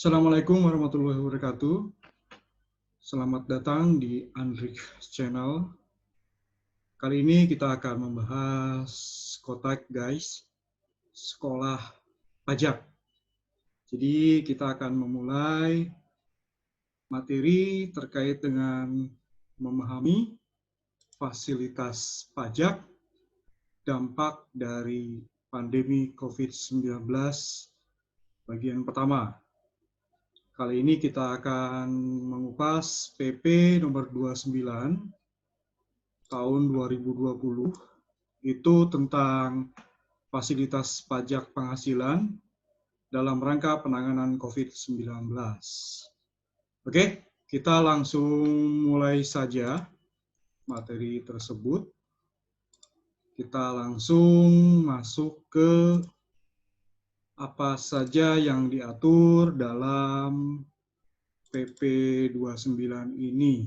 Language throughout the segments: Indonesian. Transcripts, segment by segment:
Assalamualaikum warahmatullahi wabarakatuh. Selamat datang di Andrik Channel. Kali ini kita akan membahas Kotak guys, sekolah pajak. Jadi kita akan memulai materi terkait dengan memahami fasilitas pajak, dampak dari pandemi COVID-19 bagian pertama. Kali ini kita akan mengupas PP nomor 29 tahun 2020, itu tentang fasilitas pajak penghasilan dalam rangka penanganan COVID-19. Oke, kita langsung mulai saja materi tersebut. Kita langsung masuk ke apa saja yang diatur dalam PP 29 ini.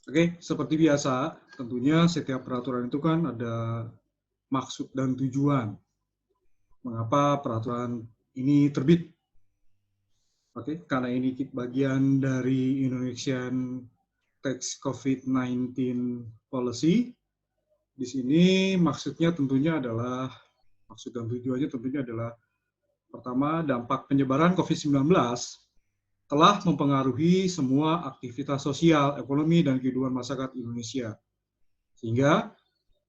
Oke, seperti biasa, tentunya setiap peraturan itu kan ada maksud dan tujuan. Mengapa peraturan ini terbit? Oke, karena ini bagian dari Indonesian Tax COVID-19 Policy. Di sini maksudnya tentunya adalah maksud dan tujuannya tentunya adalah pertama, dampak penyebaran COVID-19 telah mempengaruhi semua aktivitas sosial, ekonomi, dan kehidupan masyarakat Indonesia. Sehingga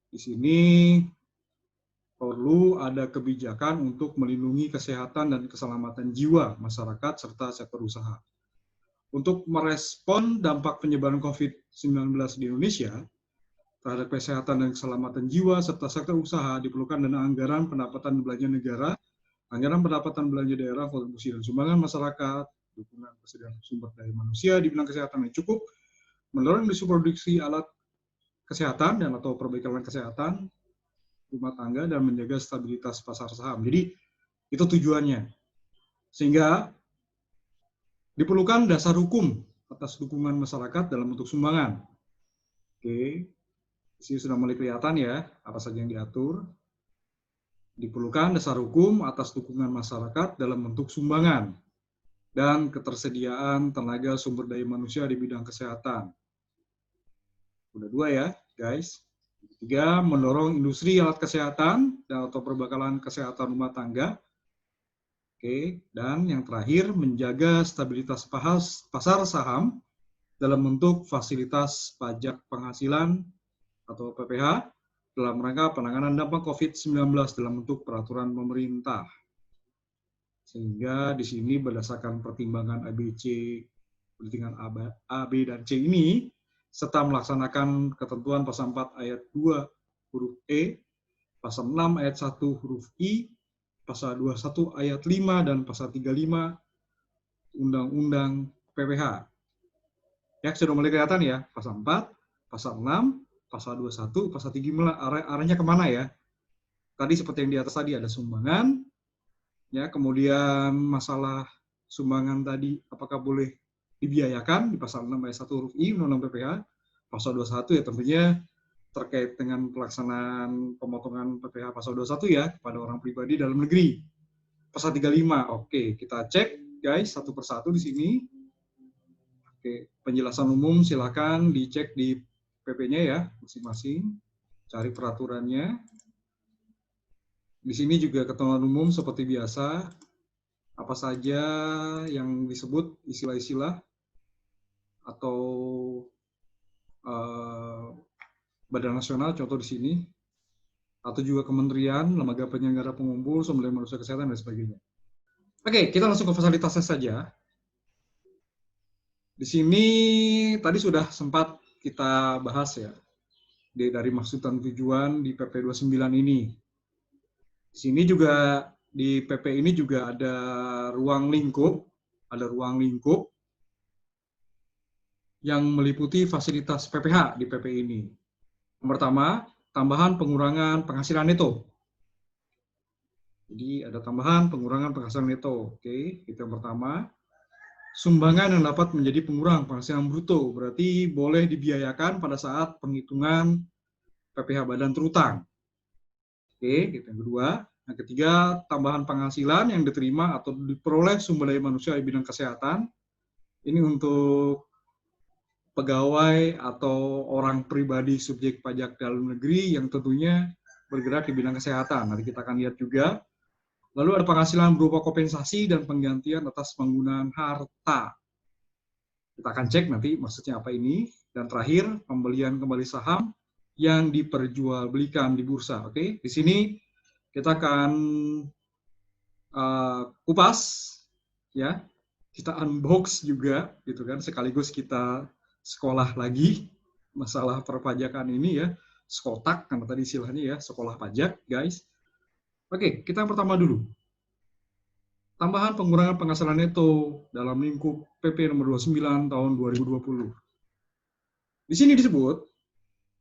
di sini perlu ada kebijakan untuk melindungi kesehatan dan keselamatan jiwa masyarakat serta sektor usaha. Untuk merespon dampak penyebaran COVID-19 di Indonesia, terhadap kesehatan dan keselamatan jiwa serta sektor usaha diperlukan dana anggaran pendapatan belanja negara, anggaran pendapatan belanja daerah, kontribusi dan sumbangan masyarakat, dukungan persediaan sumber daya manusia di bidang kesehatan yang cukup, mendorong industri produksi alat kesehatan dan atau perbaikan kesehatan rumah tangga dan menjaga stabilitas pasar saham. Jadi itu tujuannya. Sehingga diperlukan dasar hukum atas dukungan masyarakat dalam bentuk sumbangan. Oke. Di sini sudah mulai kelihatan ya, apa saja yang diatur. Diperlukan dasar hukum atas dukungan masyarakat dalam bentuk sumbangan dan ketersediaan tenaga sumber daya manusia di bidang kesehatan. Udah dua ya, guys. Ketiga, mendorong industri alat kesehatan dan atau perbekalan kesehatan rumah tangga. Oke, dan yang terakhir, menjaga stabilitas pasar saham dalam bentuk fasilitas pajak penghasilan atau PPH dalam rangka penanganan dampak COVID-19 dalam bentuk peraturan pemerintah. Sehingga di sini berdasarkan pertimbangan ABC, pertimbangan A, B, dan C ini, serta melaksanakan ketentuan pasal 4 ayat 2 huruf E, pasal 6 ayat 1 huruf I, pasal 21 ayat 5, dan pasal 35 Undang-Undang PPH. Ya, sudah mulai kelihatan ya, pasal 4, pasal 6, pasal 21, pasal 3, arahnya kemana ya? Tadi seperti yang di atas tadi ada sumbangan, ya, kemudian masalah sumbangan tadi apakah boleh dibiayakan di pasal 6 ayat 1 huruf I Undang-Undang PPH, pasal 21 ya tentunya terkait dengan pelaksanaan pemotongan PPH pasal 21 ya kepada orang pribadi dalam negeri. Pasal 35, oke, kita cek guys satu persatu di sini. Oke, penjelasan umum silakan dicek di PP-nya ya, masing-masing. Cari peraturannya. Di sini juga ketentuan umum seperti biasa. Apa saja yang disebut istilah-istilah atau badan nasional, contoh di sini. Atau juga kementerian, lembaga penyelenggara pengumpul, sumber daya manusia kesehatan, dan sebagainya. Oke, kita langsung ke fasilitasnya saja. Di sini tadi sudah sempat kita bahas ya, dari maksud dan tujuan di PP 29 ini. Di sini juga, di PP ini juga ada ruang lingkup yang meliputi fasilitas PPH di PP ini. Yang pertama, tambahan pengurangan penghasilan neto. Jadi ada tambahan pengurangan penghasilan neto. Oke, itu yang pertama. Sumbangan yang dapat menjadi pengurang penghasilan bruto, berarti boleh dibiayakan pada saat penghitungan PPH badan terutang. Oke, itu yang kedua. Yang ketiga, tambahan penghasilan yang diterima atau diperoleh sumber daya manusia di bidang kesehatan. Ini untuk pegawai atau orang pribadi subjek pajak dalam negeri yang tentunya bergerak di bidang kesehatan. Nanti kita akan lihat juga. Lalu ada penghasilan berupa kompensasi dan penggantian atas penggunaan harta. Kita akan cek nanti maksudnya apa ini. Dan terakhir, pembelian kembali saham yang diperjualbelikan di bursa. Oke, di sini kita akan kupas, ya, kita unbox juga, gitu kan, sekaligus kita sekolah lagi masalah perpajakan ini ya, sekotak karena tadi istilahnya ya, sekolah pajak, guys. Oke, kita yang pertama dulu. Tambahan pengurangan penghasilan neto dalam lingkup PP nomor 29 tahun 2020. Di sini disebut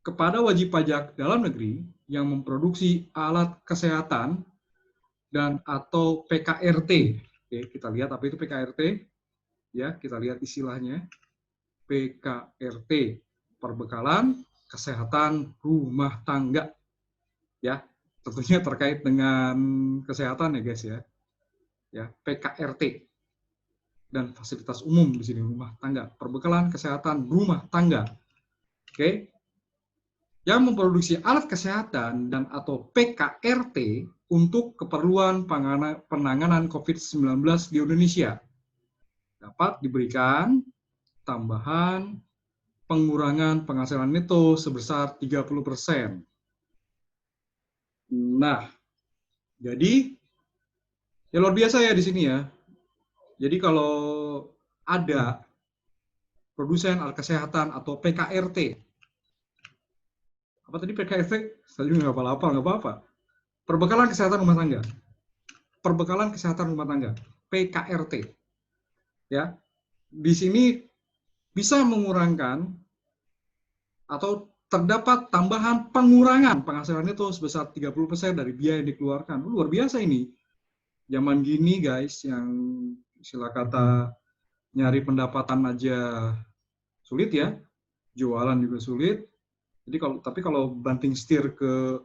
kepada wajib pajak dalam negeri yang memproduksi alat kesehatan dan atau PKRT. Oke, kita lihat apa itu PKRT. Ya, kita lihat istilahnya. PKRT, perbekalan kesehatan rumah tangga. Ya, tentunya terkait dengan kesehatan ya guys ya. Ya, PKRT dan fasilitas umum di sini rumah tangga, perbekalan kesehatan rumah tangga. Oke. Yang memproduksi alat kesehatan dan atau PKRT untuk keperluan penanganan COVID-19 di Indonesia dapat diberikan tambahan pengurangan penghasilan neto sebesar 30%. Nah, jadi ya luar biasa ya di sini ya. Jadi kalau ada produsen alat kesehatan atau PKRT, apa tadi PKRT? Saya juga nggak apa-apa. Perbekalan kesehatan rumah tangga. Perbekalan kesehatan rumah tangga, PKRT. Ya, di sini bisa mengurangkan atau terdapat tambahan pengurangan penghasilan itu sebesar 30% dari biaya yang dikeluarkan. Luar biasa ini. Zaman gini guys, yang istilah kata nyari pendapatan aja sulit ya, jualan juga sulit. Jadi kalau banting setir ke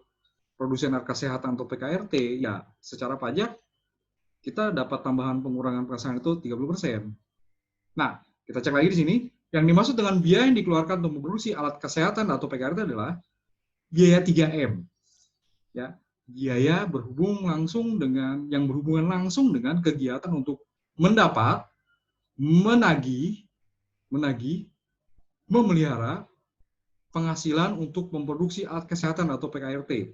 produsen alat kesehatan atau PKRT, ya secara pajak kita dapat tambahan pengurangan penghasilan itu 30%. Nah, kita cek lagi di sini. Yang dimaksud dengan biaya yang dikeluarkan untuk memproduksi alat kesehatan atau PKRT adalah biaya 3M. Ya, biaya berhubungan langsung dengan kegiatan untuk mendapat, menagih, memelihara penghasilan untuk memproduksi alat kesehatan atau PKRT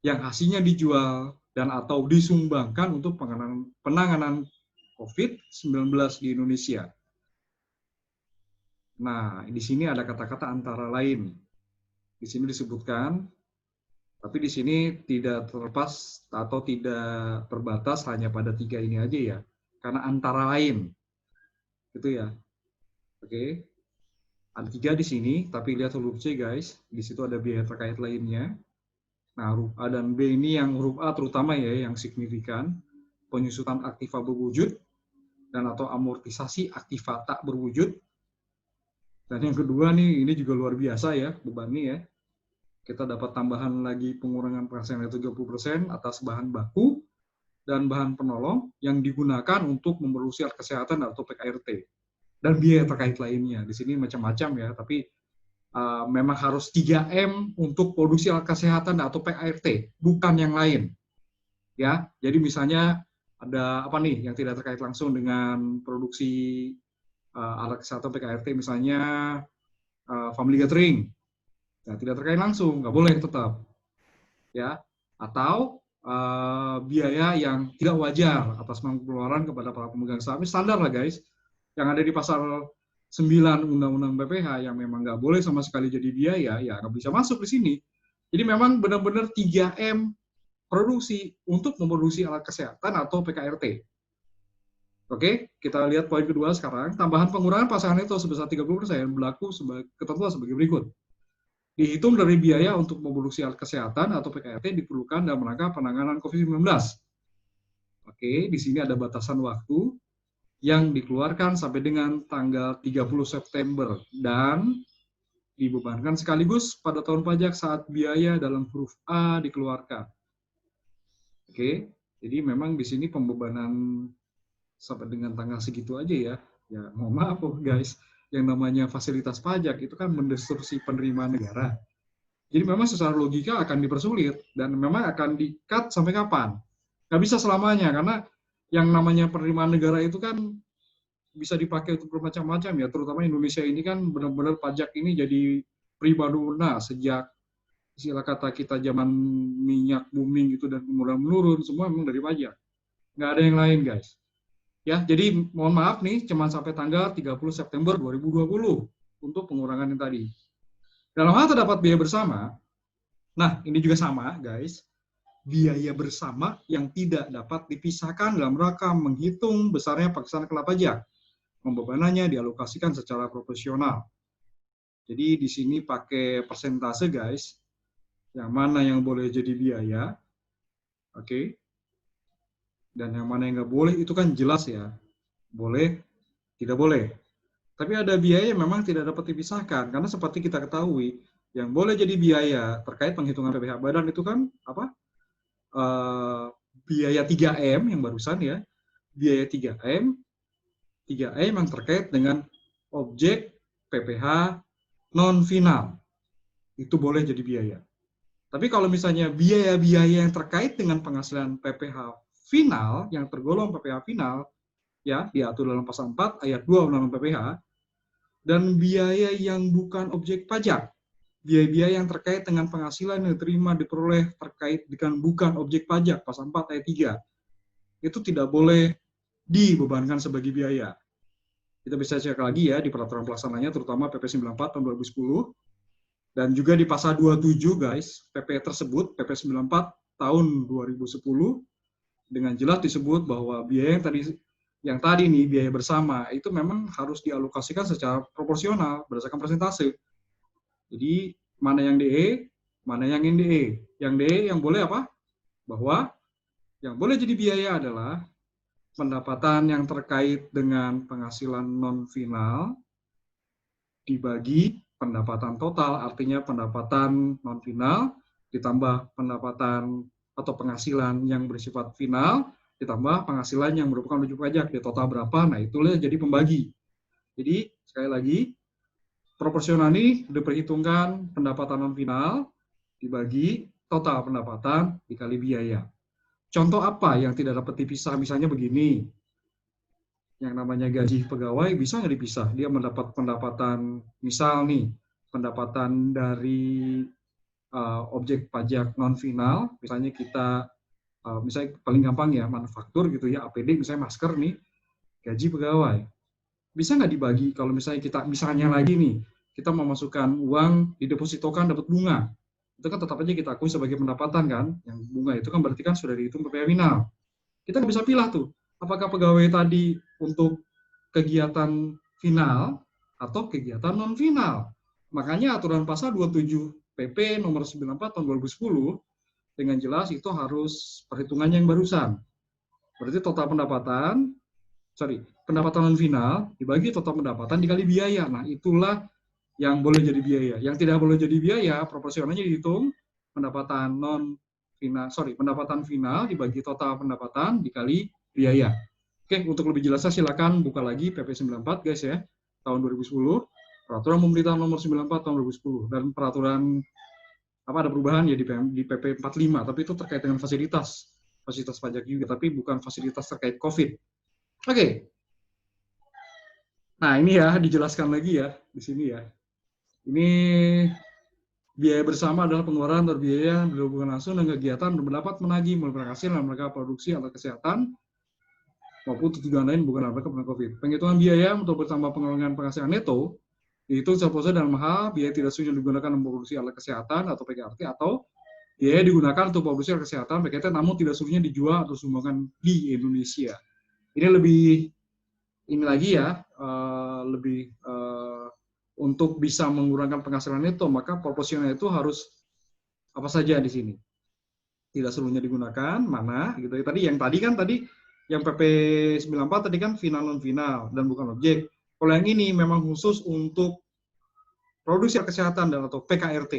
yang hasilnya dijual dan atau disumbangkan untuk penanganan COVID-19 di Indonesia. Nah, di sini ada kata-kata antara lain. Di sini disebutkan, tapi di sini tidak terlepas atau tidak terbatas hanya pada 3 ini aja ya. Karena antara lain. Gitu ya. Oke. Ada 3 di sini, tapi lihat huruf C guys. Di situ ada biaya terkait lainnya. Nah, huruf A dan B ini yang huruf A terutama ya, yang signifikan. Penyusutan aktiva berwujud dan atau amortisasi aktiva tak berwujud. Dan yang kedua nih, ini juga luar biasa ya, bebannya ya. Kita dapat tambahan lagi pengurangan penghasilan 30% atas bahan baku dan bahan penolong yang digunakan untuk memproduksi alat kesehatan atau PKRT. Dan biaya terkait lainnya. Di sini macam-macam ya, tapi memang harus 3M untuk produksi alat kesehatan atau PKRT, bukan yang lain. Ya, jadi misalnya ada apa nih yang tidak terkait langsung dengan produksi alat kesehatan PKRT, misalnya family gathering, ya, tidak terkait langsung, nggak boleh tetap, ya. Atau biaya yang tidak wajar atas pengeluaran kepada para pemegang saham, standar lah guys, yang ada di pasal 9 Undang-Undang PPH yang memang nggak boleh sama sekali jadi biaya, ya nggak bisa masuk di sini. Jadi memang benar-benar 3M produksi untuk memproduksi alat kesehatan atau PKRT. Oke, kita lihat poin kedua sekarang. Tambahan pengurangan pasangan itu sebesar 30% berlaku ketentuan sebagai berikut. Dihitung dari biaya untuk memproduksi alat kesehatan atau PKRT diperlukan dalam rangka penanganan COVID-19. Oke, di sini ada batasan waktu yang dikeluarkan sampai dengan tanggal 30 September dan dibebankan sekaligus pada tahun pajak saat biaya dalam huruf A dikeluarkan. Oke, jadi memang di sini pembebanan sampai dengan tanggal segitu aja ya. Ya, mohon maaf guys, yang namanya fasilitas pajak itu kan mendestruksi penerimaan negara. Jadi memang secara logika akan dipersulit dan memang akan di-cut sampai kapan? Nggak bisa selamanya, karena yang namanya penerimaan negara itu kan bisa dipakai untuk bermacam-macam ya, terutama Indonesia ini kan benar-benar pajak ini jadi primadona sejak istilah kata kita zaman minyak booming itu dan kemudian menurun, semua memang dari pajak. Nggak ada yang lain, guys. Ya, jadi mohon maaf nih, cuma sampai tanggal 30 September 2020 untuk pengurangan yang tadi. Dalam hal terdapat biaya bersama, nah ini juga sama, guys. Biaya bersama yang tidak dapat dipisahkan dalam rangka menghitung besarnya pelaksanaan kena pajak. Pembebanannya dialokasikan secara proporsional. Jadi di sini pakai persentase, guys. Yang mana yang boleh jadi biaya, oke? Dan yang mana yang nggak boleh itu kan jelas ya. Boleh, tidak boleh. Tapi ada biaya yang memang tidak dapat dipisahkan, karena seperti kita ketahui, yang boleh jadi biaya terkait penghitungan PPh badan itu kan apa? Biaya 3M yang barusan ya, biaya 3M yang terkait dengan objek PPh non-final. Itu boleh jadi biaya. Tapi kalau misalnya biaya-biaya yang terkait dengan penghasilan PPh final, yang tergolong PPh final, ya diatur dalam pasal 4 ayat 2 Undang-Undang PPh, dan biaya yang bukan objek pajak, biaya-biaya yang terkait dengan penghasilan yang diterima diperoleh terkait dengan bukan objek pajak, pasal 4 ayat 3, itu tidak boleh dibebankan sebagai biaya. Kita bisa cek lagi ya di peraturan pelaksananya, terutama PP 94 tahun 2010, dan juga di pasal 27, guys, PP tersebut, PP 94 tahun 2010, dengan jelas disebut bahwa biaya yang tadi nih, biaya bersama, itu memang harus dialokasikan secara proporsional, berdasarkan persentase. Jadi, mana yang DE, mana yang NDE. Yang DE yang boleh apa? Bahwa yang boleh jadi biaya adalah pendapatan yang terkait dengan penghasilan non-final dibagi pendapatan total, artinya pendapatan non-final ditambah pendapatan atau penghasilan yang bersifat final ditambah penghasilan yang merupakan wajib pajak, di total berapa, nah itulah jadi pembagi. Jadi sekali lagi, proporsional ini diperhitungkan pendapatan non-final dibagi total pendapatan dikali biaya. Contoh apa yang tidak dapat dipisah? Misalnya begini, yang namanya gaji pegawai bisa nggak dipisah? Dia mendapat pendapatan, misal nih, pendapatan dari objek pajak non-final, misalnya kita, misalnya paling gampang ya, manufaktur gitu ya, APD, misalnya masker nih, gaji pegawai. Bisa nggak dibagi kalau misalnya kita, misalnya lagi nih, kita memasukkan uang, didepositokan, dapat bunga. Itu kan tetap aja kita akui sebagai pendapatan kan, yang bunga itu kan berarti kan sudah dihitung PPh final. Kita nggak bisa pilih tuh, apakah pegawai tadi untuk kegiatan final atau kegiatan non final. Makanya aturan pasal 27 PP nomor 94 tahun 2010 dengan jelas itu harus perhitungannya yang barusan. Berarti total pendapatan non final dibagi total pendapatan dikali biaya. Nah, itulah yang boleh jadi biaya. Yang tidak boleh jadi biaya, proporsionalnya dihitung pendapatan pendapatan final dibagi total pendapatan dikali biaya. Oke, untuk lebih jelasnya silakan buka lagi PP 94 guys ya, tahun 2010, peraturan pemerintah nomor 94 tahun 2010, dan peraturan ada perubahan ya di PP 45, tapi itu terkait dengan fasilitas pajak juga, tapi bukan fasilitas terkait COVID. Oke. Nah, ini ya dijelaskan lagi ya di sini ya. Ini biaya bersama adalah pengeluaran atau biaya yang berhubungan langsung dengan kegiatan mendapat menagih merupakan hasil dalam rangka produksi atau kesehatan maupun tujuan lain bukan dalam rangka penanganan COVID. Penghitungan biaya untuk bertambah pengeluaran penghasilan neto dihitung secara proses dalam hal biaya tidak sesuai digunakan untuk produksi alat kesehatan atau PKRT, atau biaya digunakan untuk produksi alat kesehatan PKRT namun tidak seluruhnya dijual atau sumbangkan di Indonesia. Ini lebih ini lagi ya, lebih untuk bisa mengurangkan penghasilan neto, maka proporsional itu harus apa saja di sini. Tidak seluruhnya digunakan, mana gitu. Tadi yang PP 94 tadi kan final non final dan bukan objek. Kalau yang ini memang khusus untuk produksi kesehatan dan atau PKRT.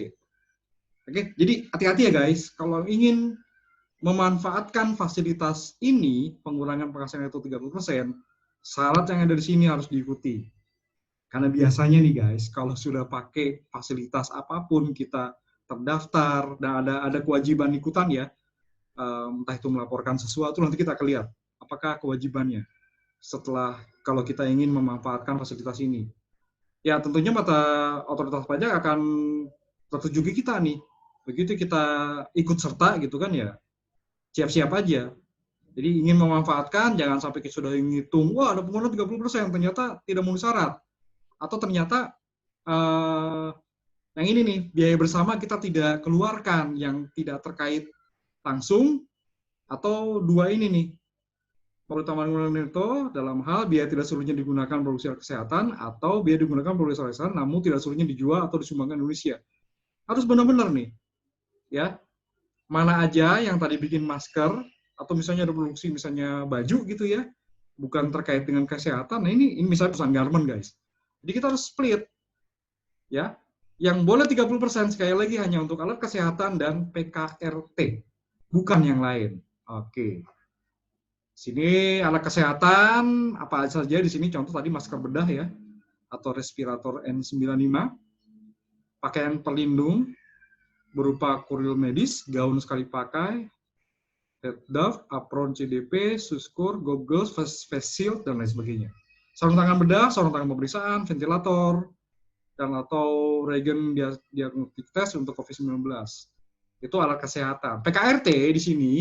Oke, jadi hati-hati ya guys, kalau ingin memanfaatkan fasilitas ini, pengurangan penghasilan neto 30%, syarat yang ada di sini harus diikuti. Karena biasanya nih guys, kalau sudah pakai fasilitas apapun, kita terdaftar, dan ada kewajiban ikutan ya, entah itu melaporkan sesuatu, nanti kita akan lihat apakah kewajibannya setelah kalau kita ingin memanfaatkan fasilitas ini. Ya tentunya mata otoritas pajak akan tertuju ke kita nih. Begitu kita ikut serta gitu kan ya, siap-siap aja. Jadi ingin memanfaatkan, jangan sampai kita sudah ngitung, wah ada pengurangan 30%, ternyata tidak memenuhi syarat. Atau ternyata yang ini nih, biaya bersama kita tidak keluarkan, yang tidak terkait langsung, atau dua ini nih, pengurangan neto dalam hal biaya tidak seluruhnya digunakan produksi kesehatan, atau biaya digunakan produksi kesehatan, namun tidak seluruhnya dijual atau disumbangkan Indonesia. Harus benar-benar nih, ya. Mana aja yang tadi bikin masker, atau misalnya ada produksi misalnya baju gitu ya, bukan terkait dengan kesehatan. Nah ini misalnya perusahaan garment guys. Jadi kita harus split, ya. Yang boleh 30% sekali lagi hanya untuk alat kesehatan dan PKRT, bukan yang lain. Oke. Sini alat kesehatan apa saja di sini, contoh tadi masker bedah ya, atau respirator N95, pakaian pelindung berupa kurir medis, gaun sekali pakai, headduff, apron CDP, suskur, goggles, face shield, dan lain sebagainya. Sarung tangan bedah, sarung tangan pemeriksaan, ventilator, dan atau regen diagnostik tes untuk COVID-19. Itu alat kesehatan. PKRT di sini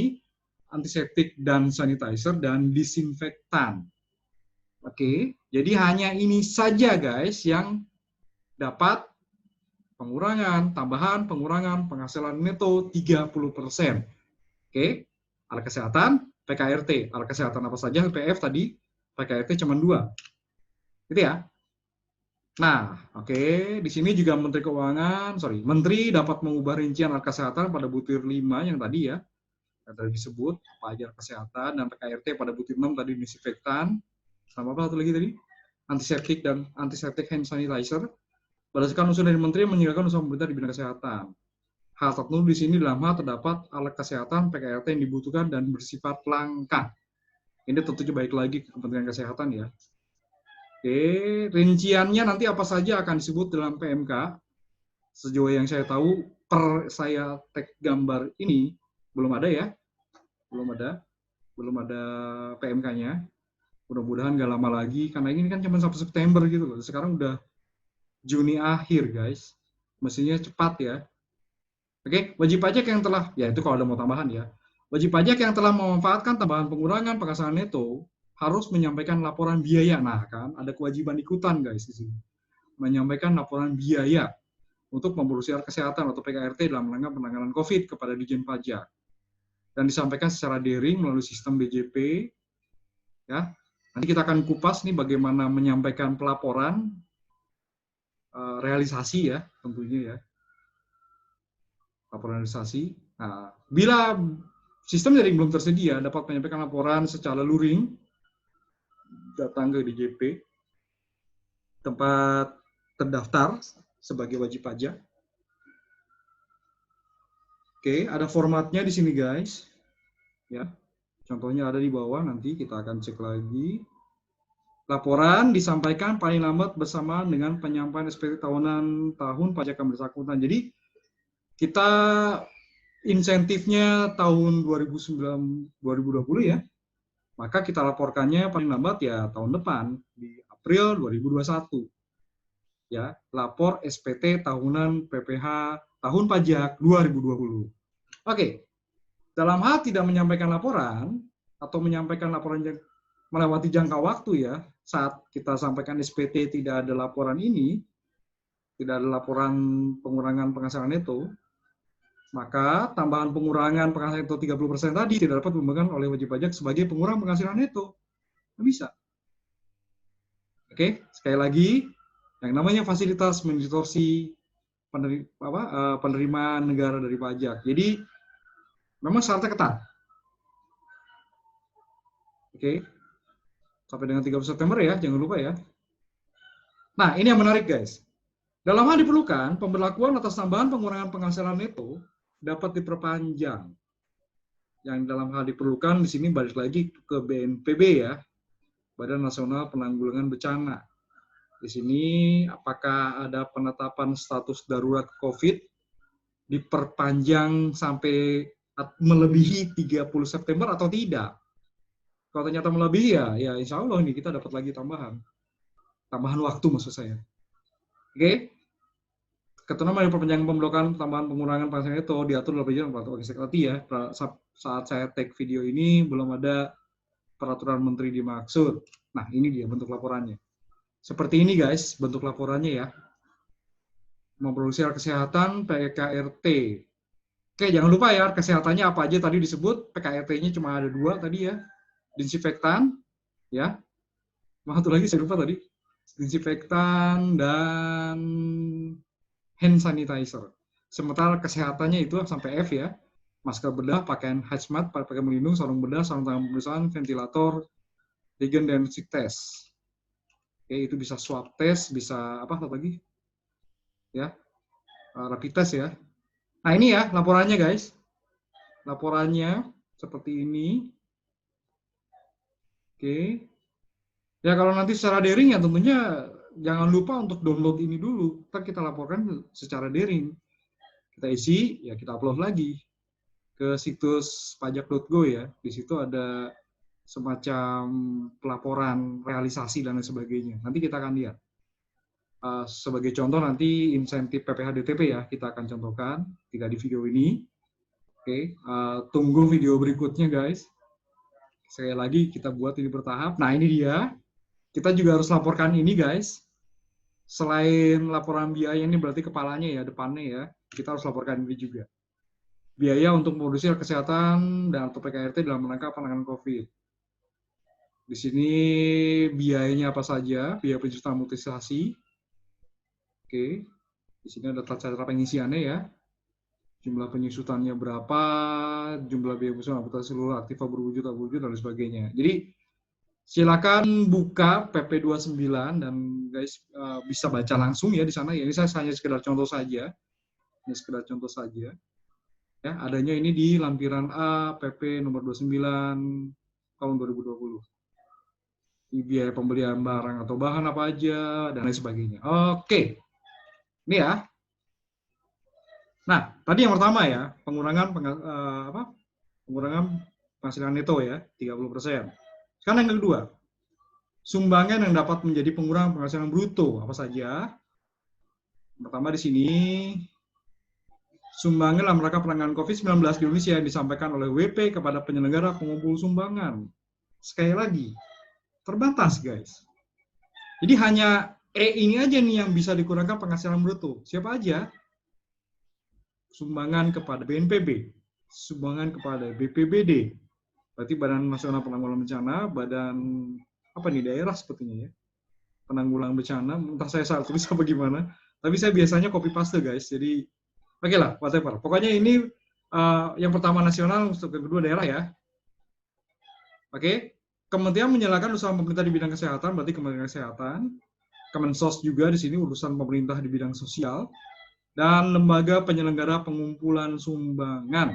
antiseptik dan sanitizer dan disinfektan. Oke, jadi hanya ini saja guys yang dapat pengurangan, tambahan pengurangan penghasilan neto 30%. Oke, alat kesehatan, PKRT. Alat kesehatan apa saja, PF tadi, PKRT cuma 2. Gitu ya. Nah, oke, di sini juga Menteri dapat mengubah rincian alat kesehatan pada butir 5 yang tadi ya, yang tadi disebut, apa aja kesehatan, dan PKRT pada butir 6 tadi disinfektan, sama apa satu lagi tadi? Antiseptik dan antiseptik hand sanitizer. Berdasarkan usul dari Menteri meninggalkan usaha pemerintah di bidang kesehatan. Hal tertentu di sini dalam hal terdapat alat kesehatan PKRT yang dibutuhkan dan bersifat langka. Ini tentunya baik lagi ke Kementerian Kesehatan ya. Oke, rinciannya nanti apa saja akan disebut dalam PMK. Sejauh yang saya tahu, saya tag gambar ini belum ada ya, belum ada PMK-nya. Mudah-mudahan nggak lama lagi, karena ini kan cuma sampai September gitu loh. Sekarang udah Juni akhir guys, mestinya cepat ya. Oke, wajib pajak yang telah, ya itu kalau ada mau tambahan ya. Wajib pajak yang telah memanfaatkan tambahan pengurangan penghasilan neto harus menyampaikan laporan biaya. Nah kan, ada kewajiban ikutan guys di sini. Menyampaikan laporan biaya untuk memproduksi alat kesehatan atau PKRT dalam rangka penanganan COVID kepada Dijen Pajak. Dan disampaikan secara daring melalui sistem BJP. Ya, nanti kita akan kupas nih bagaimana menyampaikan pelaporan realisasi ya, tentunya ya. Laporan realisasi. Nah, bila sistem daring belum tersedia, dapat menyampaikan laporan secara luring, datang ke DJP, tempat terdaftar sebagai wajib pajak. Oke, ada formatnya di sini guys. Ya, contohnya ada di bawah, nanti kita akan cek lagi. Laporan disampaikan paling lambat bersamaan dengan penyampaian SPT tahunan tahun pajak yang bersangkutan. Jadi kita insentifnya tahun 2020 ya, maka kita laporkannya paling lambat ya tahun depan di April 2021. Ya, lapor SPT tahunan PPH tahun pajak 2020. Oke. Dalam hal tidak menyampaikan laporan atau menyampaikan laporan yang melewati jangka waktu ya, saat kita sampaikan SPT tidak ada laporan ini, tidak ada laporan pengurangan penghasilan neto, maka tambahan pengurangan penghasilan neto 30% tadi tidak dapat diumbangkan oleh wajib pajak sebagai pengurangan penghasilan neto. Nggak bisa. Oke, sekali lagi, yang namanya fasilitas mendistorsi penerimaan negara dari pajak. Jadi, memang syaratnya ketat. Oke, sampai dengan 30 September ya, jangan lupa ya. Nah, ini yang menarik guys. Dalam hal diperlukan, pemberlakuan atas tambahan pengurangan penghasilan neto dapat diperpanjang Yang dalam hal diperlukan di sini balik lagi ke BNPB ya, Badan Nasional Penanggulangan Bencana. Di sini apakah ada penetapan status darurat COVID diperpanjang sampai melebihi 30 September atau tidak? Kalau ternyata melebihi ya insya Allah ini kita dapat lagi tambahan waktu maksud saya. Oke? Ketentuan mengenai perpanjangan pemblokan, tambahan pengurangan penghasilan itu diatur dalam peraturan peraturan sekretari ya. Saat saya take video ini belum ada peraturan menteri dimaksud. Nah, ini dia bentuk laporannya. Seperti ini guys, bentuk laporannya ya. Memproduksi alat kesehatan PKRT. Oke, jangan lupa ya, kesehatannya apa aja tadi disebut, PKRT-nya cuma ada 2 tadi ya. Disinfektan, ya. Satu lagi saya lupa tadi. Disinfektan dan hand sanitizer. Sementara kesehatannya itu sampai F ya. Masker bedah, pakaian hazmat, pakaian melindung, sarung bedah, sarung tangan pemeriksaan, ventilator, regen diagnostic test. Oke, itu bisa swab test, bisa apa lagi? Ya, rapid test ya. Nah ini ya laporannya guys. Laporannya seperti ini. Oke. Ya kalau nanti secara daring ya tentunya jangan lupa untuk download ini dulu. Ntar kita laporkan secara daring. Kita isi, ya kita upload lagi ke situs pajak.go ya. Di situ ada semacam pelaporan realisasi dan lain sebagainya. Nanti kita akan lihat. Sebagai contoh nanti insentif PPh DTP ya, kita akan contohkan tidak di video ini. Oke, tunggu video berikutnya guys. Sekali lagi kita buat ini bertahap. Nah ini dia. Kita juga harus laporkan ini guys. Selain laporan biaya ini berarti kepalanya ya, depannya ya. Kita harus laporkan ini juga. Biaya untuk produksi kesehatan dan atau PKRT dalam rangka penanganan COVID. Di sini biayanya apa saja? Biaya penyusutan amortisasi. Oke. Di sini ada cara pengisiannya ya. Jumlah penyusutannya berapa, jumlah biaya penyusutan amortisasi seluruh aktiva berwujud, tak berwujud, dan sebagainya. Jadi silakan buka PP 29 dan guys bisa baca langsung ya di sana. Ya, ini saya hanya sekedar contoh saja. Ini sekedar contoh saja. Ya, adanya ini di lampiran A PP nomor 29 tahun 2020. Biaya pembelian barang atau bahan apa aja dan lain sebagainya. Oke. Ini ya. Nah, tadi yang pertama ya, pengurangan penghasilan neto ya, 30%. Sekarang yang kedua, sumbangan yang dapat menjadi pengurangan penghasilan bruto apa saja? Pertama di sini, sumbangan dalam rangka penanganan COVID-19 di Indonesia yang disampaikan oleh WP kepada penyelenggara pengumpul sumbangan. Sekali lagi, terbatas guys. Jadi hanya ini aja nih yang bisa dikurangkan penghasilan bruto. Siapa aja? Sumbangan kepada BNPB, sumbangan kepada BPBD, berarti Badan Nasional Penanggulangan Bencana, badan apa nih daerah sepertinya ya, penanggulangan bencana. Entah saya salah tulis apa gimana, tapi saya biasanya copy paste guys. Jadi oke lah, whatever. Pokoknya ini yang pertama nasional, untuk yang kedua daerah ya. Oke, Kementerian menyalakan usaha pemerintah di bidang kesehatan, berarti Kementerian Kesehatan. Kemensos juga di sini urusan pemerintah di bidang sosial. Dan lembaga penyelenggara pengumpulan sumbangan.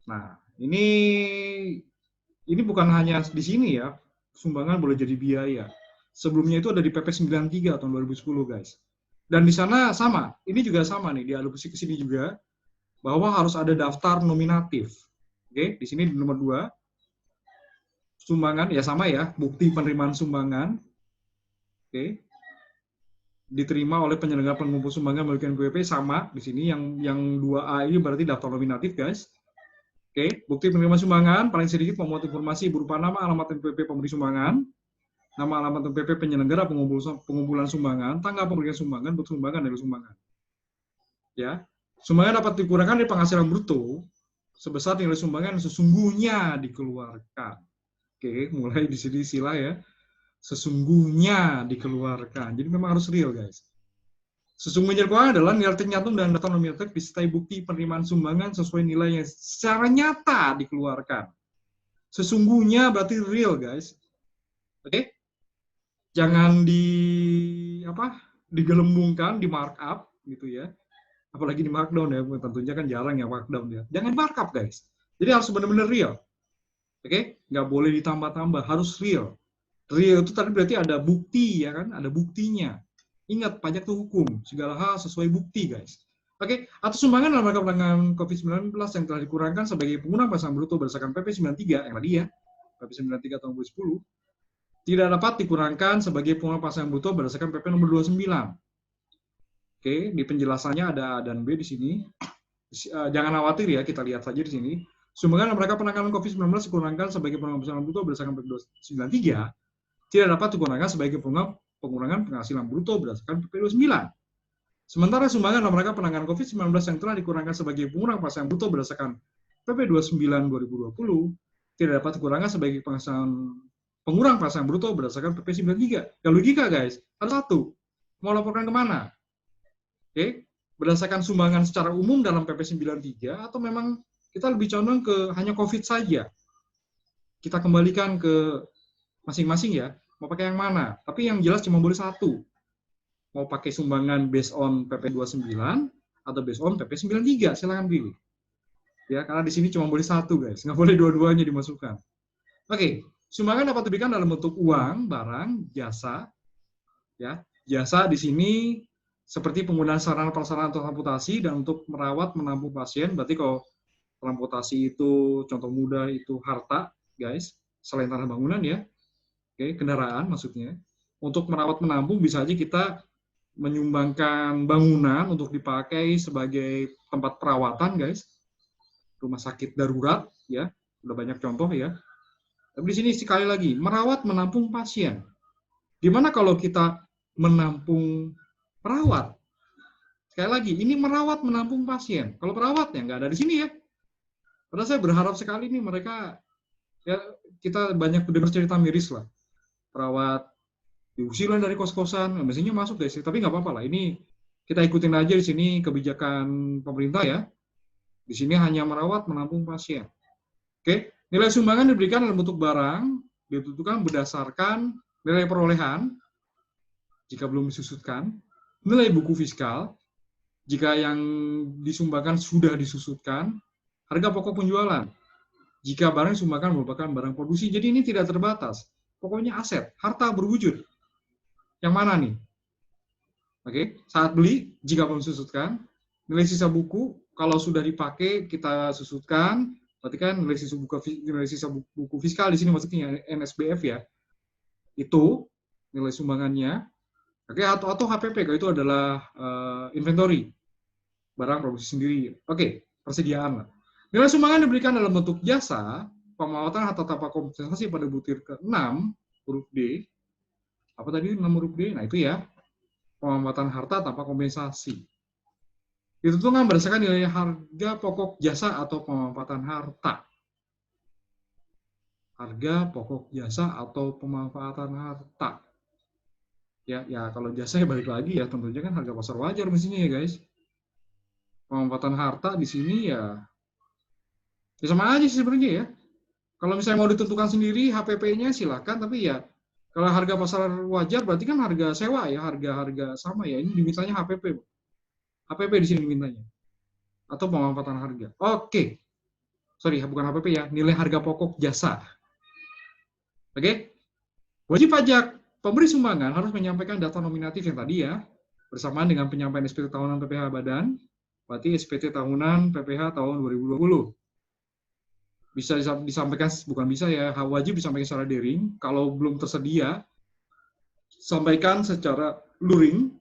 Nah, ini bukan hanya di sini ya, sumbangan boleh jadi biaya. Sebelumnya itu ada di PP 93 tahun 2010 guys. Dan di sana sama, ini juga sama nih, diadopsi ke sini juga, bahwa harus ada daftar nominatif. Oke, di sini di nomor 2, sumbangan, ya sama ya, bukti penerimaan sumbangan. Oke. Diterima oleh penyelenggara pengumpul sumbangan melalui NPWP sama di sini yang 2A ini berarti daftar nominatif guys. Oke, bukti penerimaan sumbangan paling sedikit memuat informasi berupa nama alamat NPWP pemberi sumbangan, nama alamat NPWP penyelenggara pengumpulan sumbangan, tanggal pemberian sumbangan, bentuk sumbangan dari sumbangan. Ya, sumbangan dapat dikurangkan dari penghasilan bruto sebesar nilai sumbangan yang sesungguhnya dikeluarkan. Oke, mulai di sini istilah ya. Sesungguhnya dikeluarkan. Jadi memang harus real, guys. Sesungguhnya dikeluarkan adalah nilai tercantum dan daftar nominatif disertai bukti penerimaan sumbangan sesuai nilai yang secara nyata dikeluarkan. Sesungguhnya berarti real, guys. Oke? Jangan digelembungkan, di markup gitu ya. Apalagi di markdown ya, tentunya kan jarang ya markdown ya. Jangan markup, guys. Jadi harus benar-benar real. Oke? Nggak boleh ditambah-tambah, harus real. Real itu tadi berarti ada bukti, ya kan? Ada buktinya. Ingat, pajak itu hukum. Segala hal sesuai bukti, guys. Oke? Atau sumbangan dalam rangka penanganan COVID-19 yang telah dikurangkan sebagai penggunaan pasangan bruto berdasarkan PP 93, yang tadi ya, PP 93 tahun 2010, tidak dapat dikurangkan sebagai penggunaan pasangan bruto berdasarkan PP nomor 29. Oke, di penjelasannya ada A dan B di sini. Jangan khawatir ya, kita lihat saja di sini. Sumbangan dalam rangka penanganan COVID-19 dikurangkan sebagai penggunaan pasangan bruto berdasarkan PP 93 tidak dapat digunakan sebagai pengurangan penghasilan bruto berdasarkan PP 29. Sementara sumbangan dalam rangka penanganan COVID-19 yang telah dikurangkan sebagai pengurangan penghasilan bruto berdasarkan PP 29 2020 tidak dapat digunakan sebagai pengurang penghasilan bruto berdasarkan PP 93. Ya logika guys, ada satu. Mau laporkan kemana? Oke, berdasarkan sumbangan secara umum dalam PP 93 atau memang kita lebih condong ke hanya COVID saja? Kita kembalikan ke masing-masing ya, mau pakai yang mana. Tapi yang jelas cuma boleh satu. Mau pakai sumbangan based on PP 29 atau based on PP 93, silakan pilih. Ya, karena di sini cuma boleh satu guys, nggak boleh dua-duanya dimasukkan. Oke, sumbangan dapat diberikan dalam bentuk uang, barang, jasa. Ya, jasa di sini seperti penggunaan sarana prasarana untuk amputasi dan untuk merawat menampung pasien. Berarti kalau transportasi itu contoh mudah itu harta, guys, selain tanah bangunan ya. Oke, kendaraan maksudnya. Untuk merawat menampung bisa aja kita menyumbangkan bangunan untuk dipakai sebagai tempat perawatan, guys. Rumah sakit darurat, ya. Udah banyak contoh ya. Tapi di sini sekali lagi, merawat menampung pasien. Gimana kalau kita menampung perawat? Sekali lagi, ini merawat menampung pasien. Kalau perawatnya nggak ada di sini ya. Padahal saya berharap sekali nih mereka, ya kita banyak mendengar cerita miris lah. Perawat diusir dari kos-kosan, mestinya masuk guys, tapi nggak apa-apa lah. Ini kita ikutin aja di sini kebijakan pemerintah ya. Di sini hanya merawat menampung pasien. Oke, nilai sumbangan diberikan dalam bentuk barang, ditentukan berdasarkan nilai perolehan, jika belum disusutkan, nilai buku fiskal, jika yang disumbangkan sudah disusutkan, harga pokok penjualan, jika barang disumbangkan merupakan barang produksi. Jadi ini tidak terbatas. Pokoknya aset, harta berwujud. Yang mana nih? Oke, saat beli, jika belum disusutkan, nilai sisa buku, kalau sudah dipakai, kita susutkan, berarti kan nilai sisa buku fiskal di sini maksudnya NSBF ya, itu nilai sumbangannya. Oke, atau HPP, kalau itu adalah inventory, barang produksi sendiri. Oke, persediaan lah. Nilai sumbangan diberikan dalam bentuk jasa, pemanfaatan harta tanpa kompensasi pada butir ke-6, huruf D. Apa tadi 6 huruf D? Nah, itu ya. Pemanfaatan harta tanpa kompensasi. Ditentukan berdasarkan nilai harga pokok jasa atau pemanfaatan harta. Harga pokok jasa atau pemanfaatan harta. Ya kalau jasa ya balik lagi ya, tentunya kan harga pasar wajar mestinya ya guys. Pemanfaatan harta di sini ya sama aja sih sebenarnya ya. Kalau misalnya mau ditentukan sendiri HPP-nya silakan, tapi ya kalau harga pasar wajar berarti kan harga sewa ya, harga sama ya. Ini dimintanya HPP. HPP di sini dimintanya. Atau pemanfaatan harga. Oke. Sorry, bukan HPP ya, nilai harga pokok jasa. Oke. Wajib pajak pemberi sumbangan harus menyampaikan data nominatif yang tadi ya, bersamaan dengan penyampaian SPT tahunan PPh Badan, berarti SPT tahunan PPh tahun 2020. Bisa disampaikan, bukan bisa ya, wajib disampaikan secara daring. Kalau belum tersedia, sampaikan secara luring,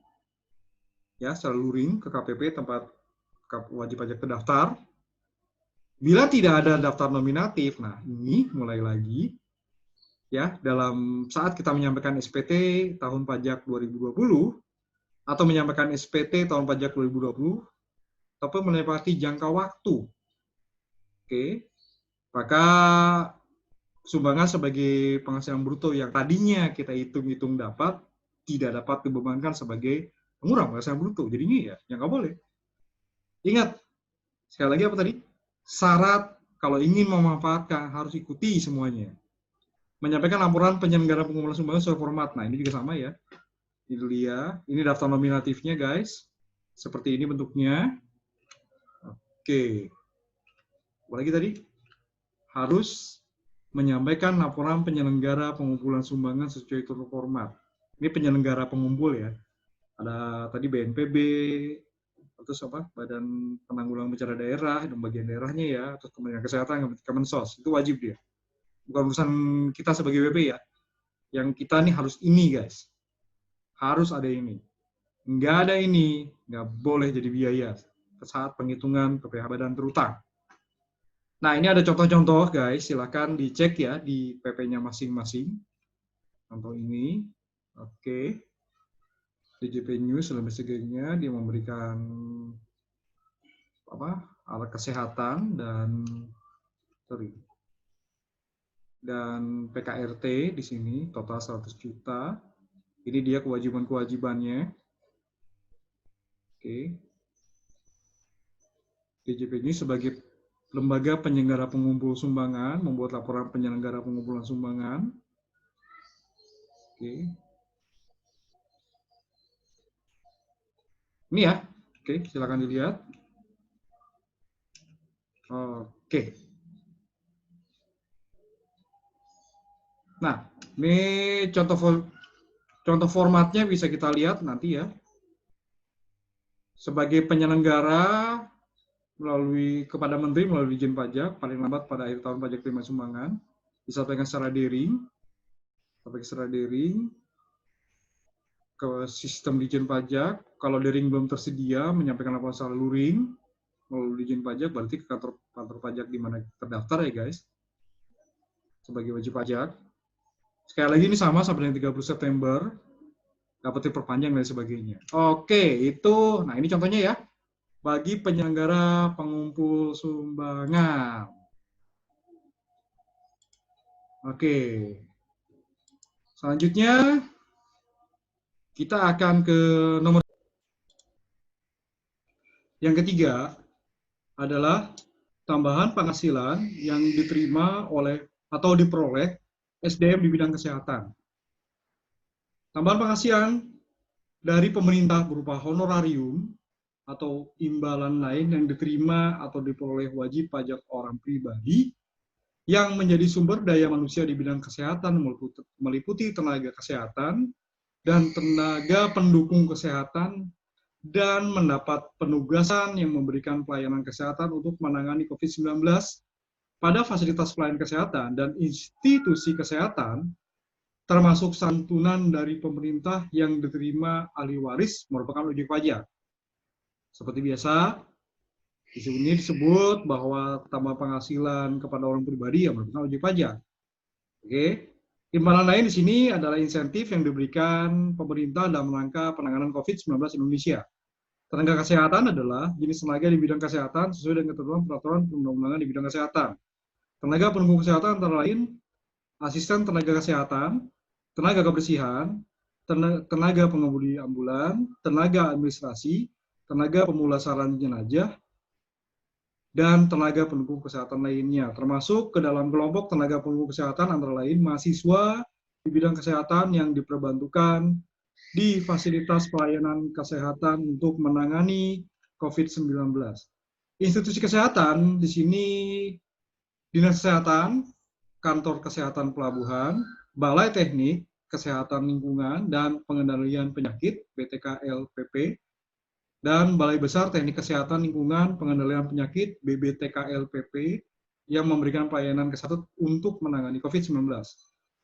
ya, secara luring ke KPP tempat wajib pajak terdaftar. Bila tidak ada daftar nominatif, nah ini mulai lagi, ya, dalam saat kita menyampaikan SPT tahun pajak 2020 atau menyampaikan SPT tahun pajak 2020, tapi melewati jangka waktu. Oke. Maka sumbangan sebagai penghasilan bruto yang tadinya kita hitung-hitung dapat, tidak dapat dibebankan sebagai pengurang penghasilan bruto. Jadinya ya nggak boleh. Ingat, sekali lagi apa tadi? Syarat kalau ingin memanfaatkan harus ikuti semuanya. Menyampaikan laporan penyelenggara pengumpulan sumbangan sesuai format. Nah, ini juga sama ya. Ini dia. Ini daftar nominatifnya, guys. Seperti ini bentuknya. Oke. Apa lagi tadi? harus menyampaikan laporan penyelenggara pengumpulan sumbangan sesuai turut format. Ini penyelenggara pengumpul ya. Ada tadi BNPB, terus Badan Penanggulangan Bencana Daerah, dan bagian daerahnya ya, terus Kementerian Kesehatan, Kemensos, itu wajib dia. Bukan urusan kita sebagai WP ya. Yang kita nih harus ini guys. Harus ada ini. Nggak ada ini, nggak boleh jadi biaya saat penghitungan PPh badan berutang. Nah, ini ada contoh-contoh guys, silakan dicek ya di PP-nya masing-masing. Contoh ini, oke. DJP News dalam sebagainya dia memberikan alat kesehatan dan PKRT di sini total 100 juta. Ini dia kewajiban-kewajibannya. Oke. DJP News sebagai lembaga penyelenggara pengumpul sumbangan membuat laporan penyelenggara pengumpulan sumbangan. Oke. Ini ya. Oke, silakan dilihat. Oke. Nah, ini contoh formatnya bisa kita lihat nanti ya. Sebagai penyelenggara kepada Menteri melalui Dijen Pajak paling lambat pada akhir tahun pajak terima sumbangan disampaikan secara daring ke sistem Dijen Pajak. Kalau daring belum tersedia, menyampaikan laporan secara luring melalui Dijen Pajak, berarti ke kantor pajak di mana terdaftar ya guys, sebagai wajib pajak. Sekali lagi ini sama sampai dengan 30 September, dapat diperpanjang dan sebagainya. Oke, itu, nah ini contohnya ya, bagi penyelenggara pengumpul sumbangan. Oke, selanjutnya kita akan ke nomor yang ketiga adalah tambahan penghasilan yang diterima oleh atau diperoleh SDM di bidang kesehatan. Tambahan penghasilan dari pemerintah berupa honorarium atau imbalan lain yang diterima atau diperoleh wajib pajak orang pribadi yang menjadi sumber daya manusia di bidang kesehatan meliputi tenaga kesehatan dan tenaga pendukung kesehatan dan mendapat penugasan yang memberikan pelayanan kesehatan untuk menangani COVID-19 pada fasilitas pelayanan kesehatan dan institusi kesehatan, termasuk santunan dari pemerintah yang diterima ahli waris merupakan wajib pajak. Seperti biasa, di sini disebut bahwa tambah penghasilan kepada orang pribadi yang merupakan wajib pajak. Oke. Imbalan lain di sini adalah insentif yang diberikan pemerintah dalam rangka penanganan COVID-19 Indonesia. Tenaga kesehatan adalah jenis tenaga di bidang kesehatan sesuai dengan ketentuan peraturan perundang-undangan di bidang kesehatan. Tenaga pendukung kesehatan antara lain asisten tenaga kesehatan, tenaga kebersihan, tenaga pengemudi ambulan, tenaga administrasi, tenaga pemulasaran jenazah, dan tenaga pendukung kesehatan lainnya, termasuk ke dalam kelompok tenaga pendukung kesehatan antara lain mahasiswa di bidang kesehatan yang diperbantukan di fasilitas pelayanan kesehatan untuk menangani COVID-19. Institusi kesehatan di sini Dinas Kesehatan, Kantor Kesehatan Pelabuhan, Balai Teknik Kesehatan Lingkungan dan Pengendalian Penyakit (BTKLPP) dan Balai Besar Teknik Kesehatan Lingkungan Pengendalian Penyakit (BBTKLPP) yang memberikan pelayanan kesehatan untuk menangani COVID-19.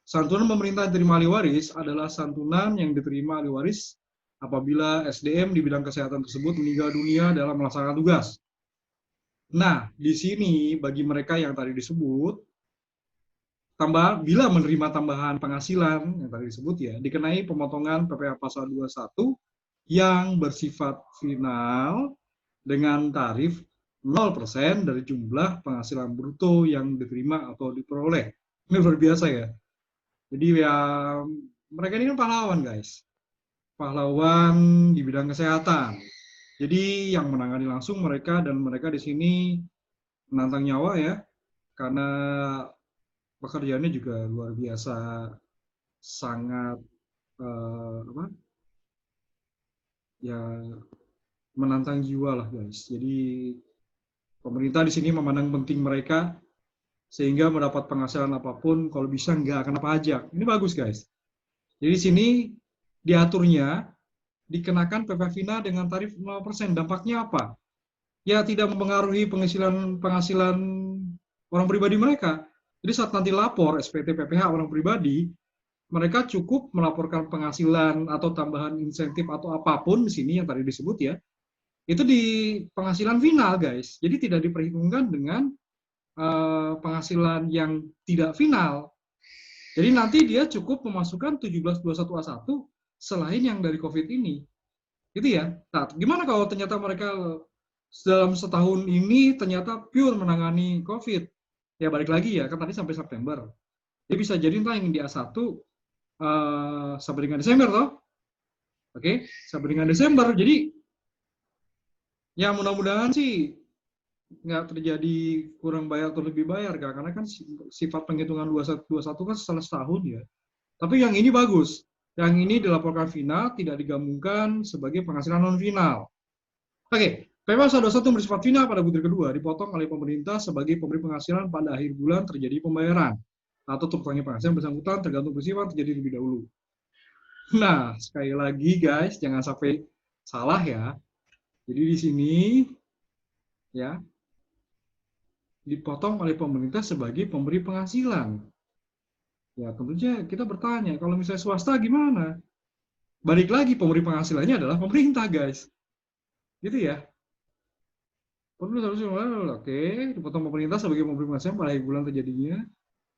Santunan pemerintah diterima ahli waris adalah santunan yang diterima ahli waris apabila SDM di bidang kesehatan tersebut meninggal dunia dalam melaksanakan tugas. Nah, di sini bagi mereka yang tadi disebut, bila menerima tambahan penghasilan yang tadi disebut ya, dikenai pemotongan PPh pasal 21 yang bersifat final dengan tarif 0% dari jumlah penghasilan bruto yang diterima atau diperoleh. Ini luar biasa ya. Jadi ya mereka ini kan pahlawan guys, pahlawan di bidang kesehatan. Jadi yang menangani langsung mereka dan mereka di sini menantang nyawa ya, karena pekerjaannya juga luar biasa, sangat ya menantang jiwa lah guys. Jadi pemerintah di sini memandang penting mereka sehingga mendapat penghasilan apapun, kalau bisa nggak kena pajak. Ini bagus, guys. Jadi di sini diaturnya dikenakan PPh FINA dengan tarif 0%. Dampaknya apa? Ya tidak mempengaruhi penghasilan orang pribadi mereka. Jadi saat nanti lapor SPT PPh orang pribadi, mereka cukup melaporkan penghasilan atau tambahan insentif atau apapun di sini yang tadi disebut ya, itu di penghasilan final, guys. Jadi tidak diperhitungkan dengan penghasilan yang tidak final. Jadi nanti dia cukup memasukkan 1721A1 selain yang dari COVID ini. Gitu ya. Nah, gimana kalau ternyata mereka dalam setahun ini ternyata pure menangani COVID? Ya balik lagi ya, kan tadi sampai September. Jadi bisa jadi entah yang di A1 sampai dengan Desember toh. Oke, sampai dengan Desember. Jadi ya mudah-mudahan sih nggak terjadi kurang bayar atau lebih bayar, karena kan sifat penghitungan 21 kan setelah setahun ya. Tapi yang ini bagus, yang ini dilaporkan final, tidak digabungkan sebagai penghasilan non final. Oke, PPh 21 bersifat final pada butir kedua dipotong oleh pemerintah sebagai pemberi penghasilan pada akhir bulan terjadi pembayaran atau terutangnya penghasilan bersangkutan tergantung peristiwa terjadi lebih dahulu. Nah, sekali lagi guys, jangan sampai salah ya. Jadi di sini ya dipotong oleh pemerintah sebagai pemberi penghasilan. Ya tentunya kita bertanya, kalau misalnya swasta gimana? Balik lagi, pemberi penghasilannya adalah pemerintah, guys. Gitu ya. Oke, dipotong pemerintah sebagai pemberi penghasilan pada akhir bulan terjadinya.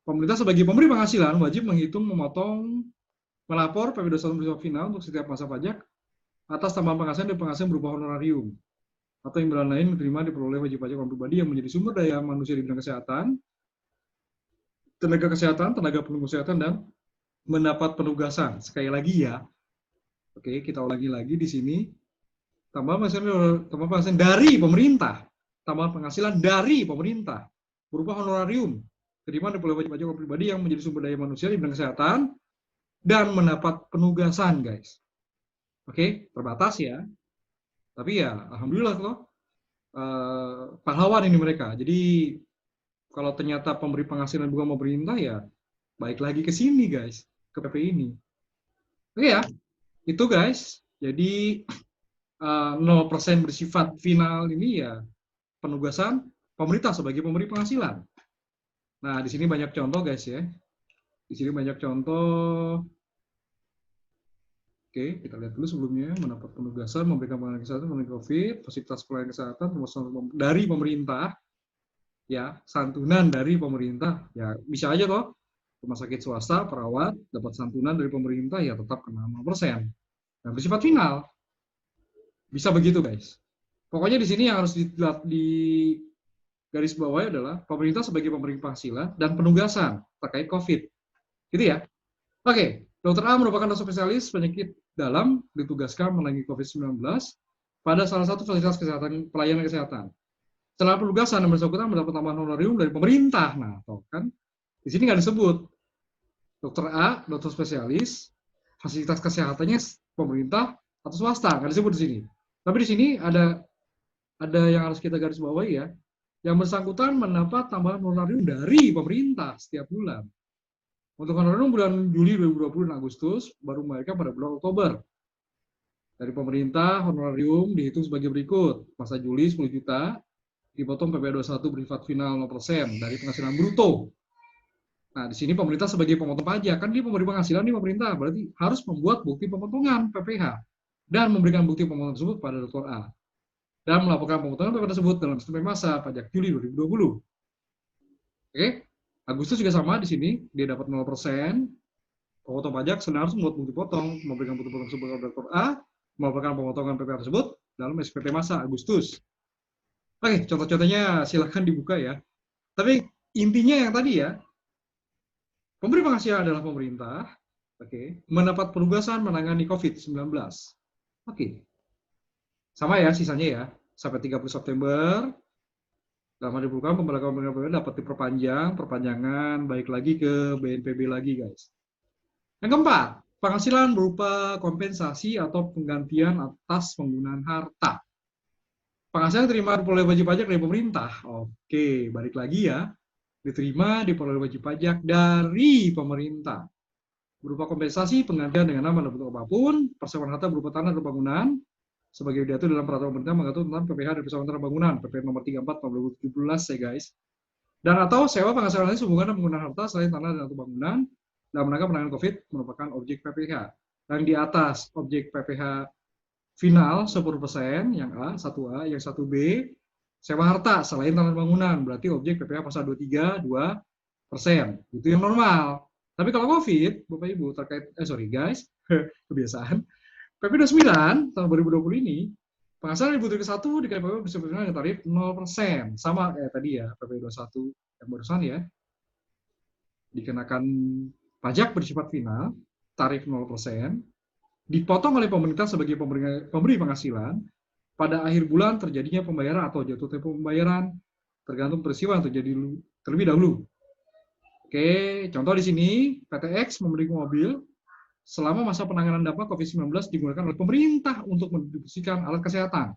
Pemerintah sebagai pemberi penghasilan wajib menghitung, memotong, melapor PP21 bersifat final untuk setiap masa pajak atas tambahan penghasilan dan penghasilan berupa honorarium atau imbalan lain diterima diperoleh wajib pajak orang pribadi yang menjadi sumber daya manusia di bidang kesehatan, tenaga penunjang kesehatan, dan mendapat penugasan. Sekali lagi ya, oke, kita ulangi lagi di sini. Tambahan penghasilan dari pemerintah, tambahan penghasilan dari pemerintah berupa honorarium terima diperoleh wajib pajak orang pribadi yang menjadi sumber daya manusia di bidang kesehatan dan mendapat penugasan, guys. Oke, terbatas ya. Tapi ya, alhamdulillah loh, pahlawan ini mereka. Jadi kalau ternyata pemberi penghasilan bukan pemerintah ya, baik lagi ke sini guys, ke PP ini. Oke ya, itu guys. Jadi 0% bersifat final ini ya penugasan pemerintah sebagai pemberi penghasilan. Nah, di sini banyak contoh guys ya. Di sini banyak contoh. Oke, kita lihat dulu sebelumnya, mendapat penugasan, memberikan pelayanan kesehatan mengenai COVID, fasilitas pelayanan kesehatan dari pemerintah, ya, santunan dari pemerintah, ya bisa aja toh, rumah sakit swasta, perawat, dapat santunan dari pemerintah, ya tetap kena 0%. Dan bersifat final. Bisa begitu guys. Pokoknya di sini yang harus di garis bawahnya adalah pemerintah sebagai pemberi penghasilan dan penugasan terkait COVID. Gitu ya. Oke, Dr. A merupakan dokter spesialis penyakit dalam ditugaskan menangani COVID-19 pada salah satu fasilitas kesehatan pelayanan kesehatan. Setelah penugasan yang bersangkutan mendapat tambahan honorarium dari pemerintah. Nah, toh kan di sini nggak disebut Dr. A, dokter spesialis, fasilitas kesehatannya pemerintah atau swasta, nggak disebut di sini. Tapi di sini ada yang harus kita garis bawahi ya. Yang bersangkutan mendapat tambahan honorarium dari pemerintah setiap bulan. Untuk honorarium bulan Juli 2020 dan Agustus, baru mereka pada bulan Oktober. Dari pemerintah, honorarium dihitung sebagai berikut. Masa Juli 10 juta, dipotong PPh 21 bersifat final 0% dari penghasilan bruto. Nah, di sini pemerintah sebagai pemotong pajak, kan dia pemberi penghasilan di pemerintah, berarti harus membuat bukti pemotongan PPh dan memberikan bukti pemotongan tersebut pada Dr. A. Dan melaporkan pemotongan PPh tersebut dalam setiap masa pajak Juli 2020. Oke? Agustus juga sama di sini, dia dapat 0%, pemotong pajak sedang harus membuat bukti potong, memberikan bukti potong tersebut kepada Dr. A, melaporkan pemotongan PPh tersebut dalam SPT masa Agustus. Oke, contoh-contohnya silakan dibuka ya. Tapi intinya yang tadi ya, pemberi penghasilan adalah pemerintah, oke, mendapat penugasan menangani COVID-19. Oke. Sama ya sisanya ya, sampai 30 September, dalam hari program pemberlakuan PPh dapat perpanjangan, baik lagi ke BNPB lagi, guys. Yang keempat, penghasilan berupa kompensasi atau penggantian atas penggunaan harta. Penghasilan terima oleh wajib pajak dari pemerintah. Oke, balik lagi ya. diterima diperoleh wajib pajak dari pemerintah berupa kompensasi penggantian dengan nama dan bentuk apapun, persewaan harta berupa tanah dan bangunan, sebagai diatur dalam peraturan pemerintah mengatur tentang PPh dan persewaan tanah bangunan, PP nomor 34 tahun 2017 ya guys. Dan atau sewa penghasilan lain sehubungan dengan penggunaan harta selain tanah dan atau bangunan dalam rangka penanganan COVID merupakan objek PPh. Yang di atas objek PPh final 10%, yang A, 1A, yang 1B, sewa harta selain tanah dan bangunan, berarti objek PPh pasal 23, 2%. Itu yang normal. Tapi kalau COVID, Bapak Ibu, terkait, sorry guys, kebiasaan, PP 29 tahun 2020 ini, penghasilan ibu ke 1 dikali PP bersifat final dengan tarif 0%. Sama kayak tadi ya, PP 21 yang barusan ya. Dikenakan pajak bersifat final, tarif 0%, dipotong oleh pemerintah sebagai pemberi penghasilan, pada akhir bulan terjadinya pembayaran atau jatuh tempo pembayaran, tergantung peristiwa yang terjadi terlebih dahulu. Oke, contoh di sini, PTX memiliki mobil selama masa penanganan dampak COVID-19 digunakan oleh pemerintah untuk mendistribusikan alat kesehatan.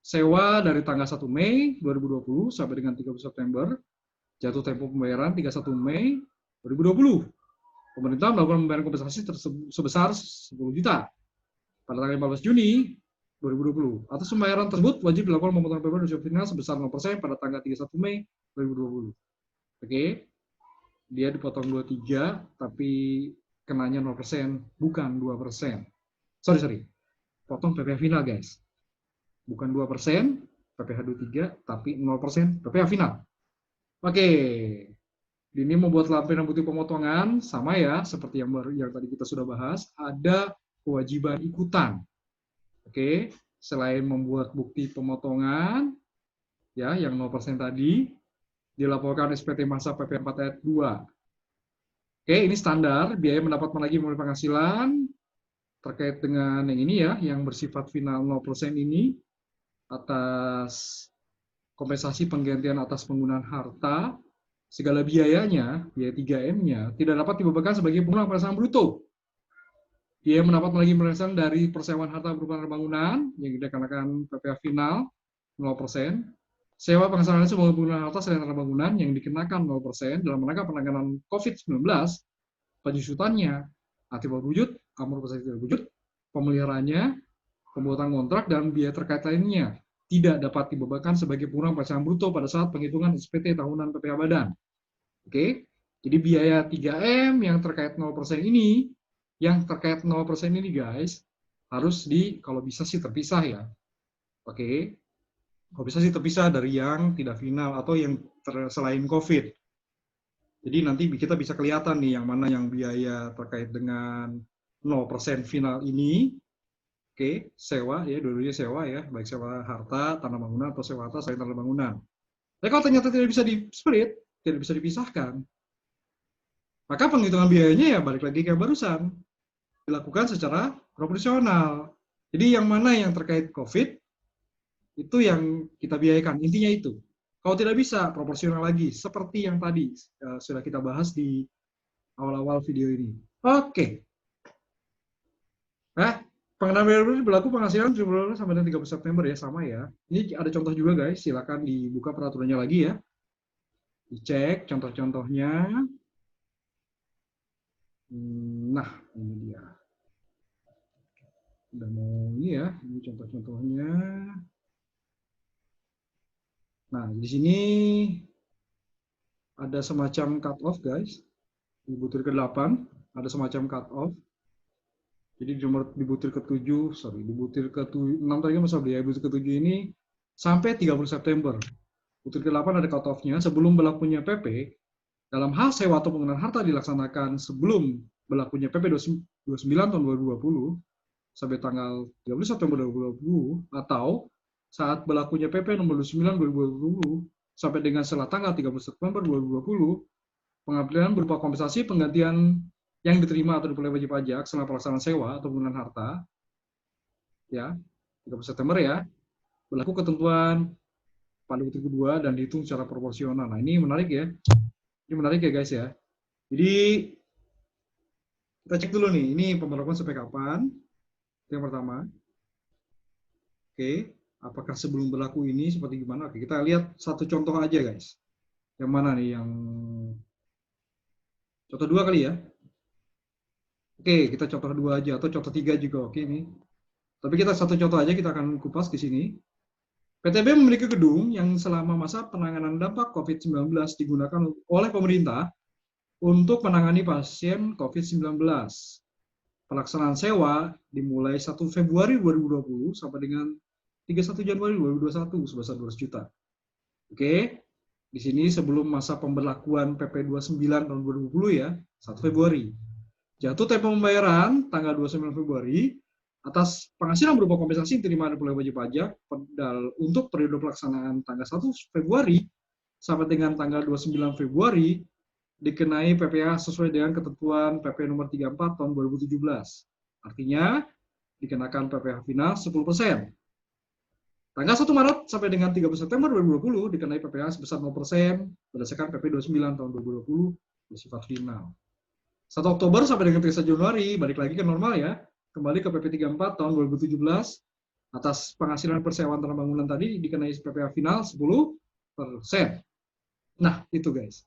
Sewa dari tanggal 1 Mei 2020 sampai dengan 30 September, jatuh tempo pembayaran 31 Mei 2020. Pemerintah melakukan pembayaran kompensasi sebesar 10 juta pada tanggal 15 Juni 2020. Atas pembayaran tersebut wajib dilakukan pemotongan PPh bersifat final sebesar 0% pada tanggal 31 Mei 2020. Oke, dia dipotong 23, tapi kenanya 0%, bukan 2%. Sorry. Potong PPh final, guys. Bukan 2%, PPh 23, tapi 0% PPh final. Oke. Ini membuat lampiran bukti pemotongan, sama ya, seperti yang tadi kita sudah bahas, ada kewajiban ikutan. Oke, selain membuat bukti pemotongan, ya, yang 0% tadi, dilaporkan SPT masa PP 4 ayat 2. Oke, ini standar, biaya mendapat lagi melalui penghasilan, terkait dengan yang ini ya, yang bersifat final 0% ini, atas kompensasi penggantian atas penggunaan harta, segala biayanya, biaya 3M-nya, tidak dapat dibebankan sebagai pengurangan penghasilan bruto. Dia mendapat lagi penghasilan dari persewaan harta berupa bangunan, yang dikenakan PPh final 0%, sewa penghasilan sebagai penggunaan harta selain tanah bangunan yang dikenakan 0% dalam rangka penanganan COVID-19, penyusutannya, akibat wujud, amar proses tidak wujud, pemeliharaannya, pembuatan kontrak, dan biaya terkait lainnya tidak dapat dibebankan sebagai pengurangan penghasilan bruto pada saat penghitungan SPT tahunan PPh Badan. Oke, jadi biaya 3M yang terkait 0% ini, guys, harus kalau bisa sih terpisah ya. Oke, kalau bisa sih terpisah dari yang tidak final atau yang selain COVID. Jadi nanti kita bisa kelihatan nih yang mana yang biaya terkait dengan 0% final ini. Oke, sewa ya, dua-duanya sewa ya, baik sewa harta, tanah bangunan, atau sewa harta selain tanah bangunan. Tapi kalau ternyata tidak bisa di-split, tidak bisa dipisahkan, maka penghitungan biayanya ya balik lagi kayak barusan, dilakukan secara proporsional. Jadi yang mana yang terkait COVID, itu yang kita biayakan, intinya itu. Kalau tidak bisa, proporsional lagi, seperti yang tadi sudah kita bahas di awal-awal video ini. Oke. Nah, pengenaan biaya berlaku penghasilan sampai dengan 30 September ya, sama ya. Ini ada contoh juga guys, silakan dibuka peraturannya lagi ya. Dicek contoh-contohnya. Nah, ini dia. Udah mau ini ya, ini contoh-contohnya. Nah, di sini ada semacam cut off guys. Di butir ke-8 ada semacam cut off. Jadi di butir ke-7, di butir ke-6 tadi kan masa biaya butir ke-7 ini sampai 30 September. Butir ke-8 ada cut off-nya sebelum berlakunya PP. Dalam hal sewa atau penggunaan harta dilaksanakan sebelum berlakunya PP 29 tahun 2020 sampai tanggal 30 September 2020 atau saat berlakunya PP nomor 29 2020 sampai dengan setelah tanggal 30 September 2020, pengambilan berupa kompensasi penggantian yang diterima atau diperoleh wajib pajak selama pelaksanaan sewa atau penggunaan harta, ya, 30 September ya, berlaku ketentuan pada butir kedua dan dihitung secara proporsional. Nah, ini menarik ya. Ini menarik ya guys ya. Jadi kita cek dulu nih, ini pemberlakuan sampai kapan? Itu yang pertama. Oke, apakah sebelum berlaku ini seperti gimana? Oke, kita lihat satu contoh aja guys. Yang mana nih? Yang contoh 2 kali ya? Oke, kita contoh 2 aja, atau contoh 3 juga oke nih. Tapi kita satu contoh aja, kita akan kupas di sini. PTB memiliki gedung yang selama masa penanganan dampak COVID-19 digunakan oleh pemerintah untuk menangani pasien COVID-19. Pelaksanaan sewa dimulai 1 Februari 2020 sampai dengan 31 Januari 2021 sebesar 200 juta. Oke, di sini sebelum masa pemberlakuan PP 29 tahun 2020 ya, 1 Februari. Jatuh tempo pembayaran tanggal 29 Februari atas penghasilan berupa kompensasi yang diterima oleh wajib pajak untuk periode pelaksanaan tanggal 1 Februari sampai dengan tanggal 29 Februari dikenai PPh sesuai dengan ketentuan PP nomor 34 tahun 2017. Artinya dikenakan PPh final 10%. Tanggal 1 Maret sampai dengan 30 September 2020 dikenai PPh sebesar 0% berdasarkan PP 29 tahun 2020 bersifat final. 1 Oktober sampai dengan 31 Januari balik lagi ke normal ya. Kembali ke PP 34 tahun 2017 atas penghasilan persewaan tanah bangunan tadi dikenai PPh final 10%. Nah, itu guys.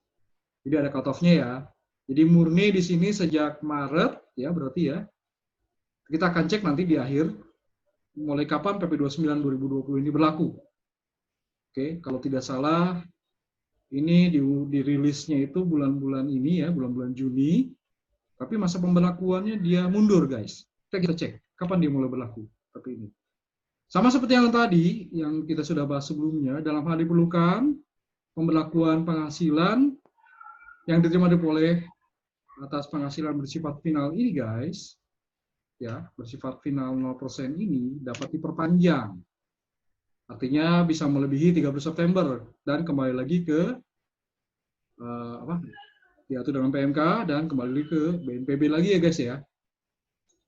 Jadi ada cut off-nya ya. Jadi murni di sini sejak Maret ya berarti ya. Kita akan cek nanti di akhir mulai kapan PP 29 2020 ini berlaku. Oke, kalau tidak salah ini dirilisnya itu bulan-bulan ini ya, bulan-bulan Juni. Tapi masa pemberlakuannya dia mundur guys. Kita cek kapan dia mulai berlaku. Tapi ini sama seperti yang tadi yang kita sudah bahas sebelumnya, dalam hal diperlukan pemberlakuan penghasilan yang diterima oleh atas penghasilan bersifat final ini guys, ya bersifat final 0% ini dapat diperpanjang. Artinya bisa melebihi 30 September dan kembali lagi ke diatur dengan PMK dan kembali ke BNPB lagi ya guys ya.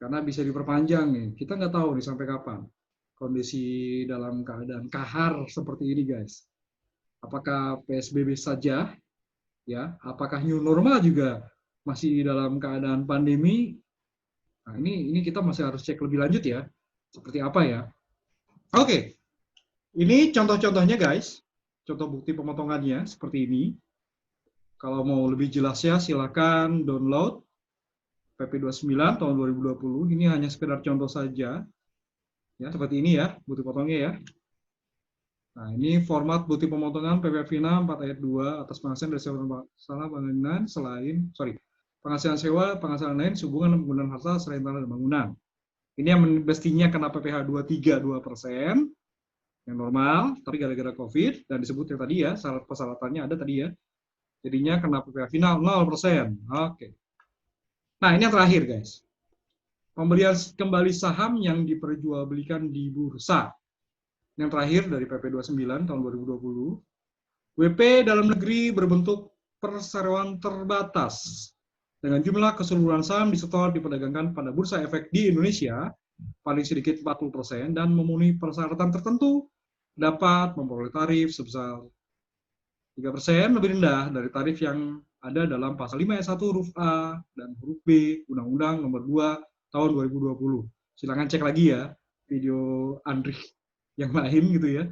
Karena bisa diperpanjang nih. Kita nggak tahu nih sampai kapan kondisi dalam keadaan kahar seperti ini guys. Apakah PSBB saja ya? Apakah new normal juga masih dalam keadaan pandemi? Nah, ini kita masih harus cek lebih lanjut ya. Seperti apa ya? Oke. Ini contoh-contohnya guys. Contoh bukti pemotongannya seperti ini. Kalau mau lebih jelasnya silakan download PP 29 tahun 2020. Ini hanya sekedar contoh saja. Ya, seperti ini ya, bukti potongnya ya. Nah, ini format bukti pemotongan PP Final 4 ayat 2 atas penghasilan dari sewa salah bangunan penghasilan sewa, penghasilan lain sehubungan dengan penggunaan harta selain tanah dan bangunan. Ini yang mestinya kena PPh 2,32% yang normal, tapi gara-gara COVID dan disebut yang tadi ya, syarat persyaratannya ada tadi ya. Jadinya kena PPh final 0%. Oke. Nah, ini yang terakhir guys. Pembelian kembali saham yang diperjualbelikan di bursa. Yang terakhir dari PP 29 tahun 2020. WP dalam negeri berbentuk perseroan terbatas dengan jumlah keseluruhan saham disetor diperdagangkan pada bursa efek di Indonesia paling sedikit 40% dan memenuhi persyaratan tertentu dapat memperoleh tarif sebesar 3% lebih rendah dari tarif yang ada dalam pasal 5 ayat 1 huruf A dan huruf B Undang-Undang Nomor 2 tahun 2020. Silakan cek lagi ya video Andri yang lain gitu ya.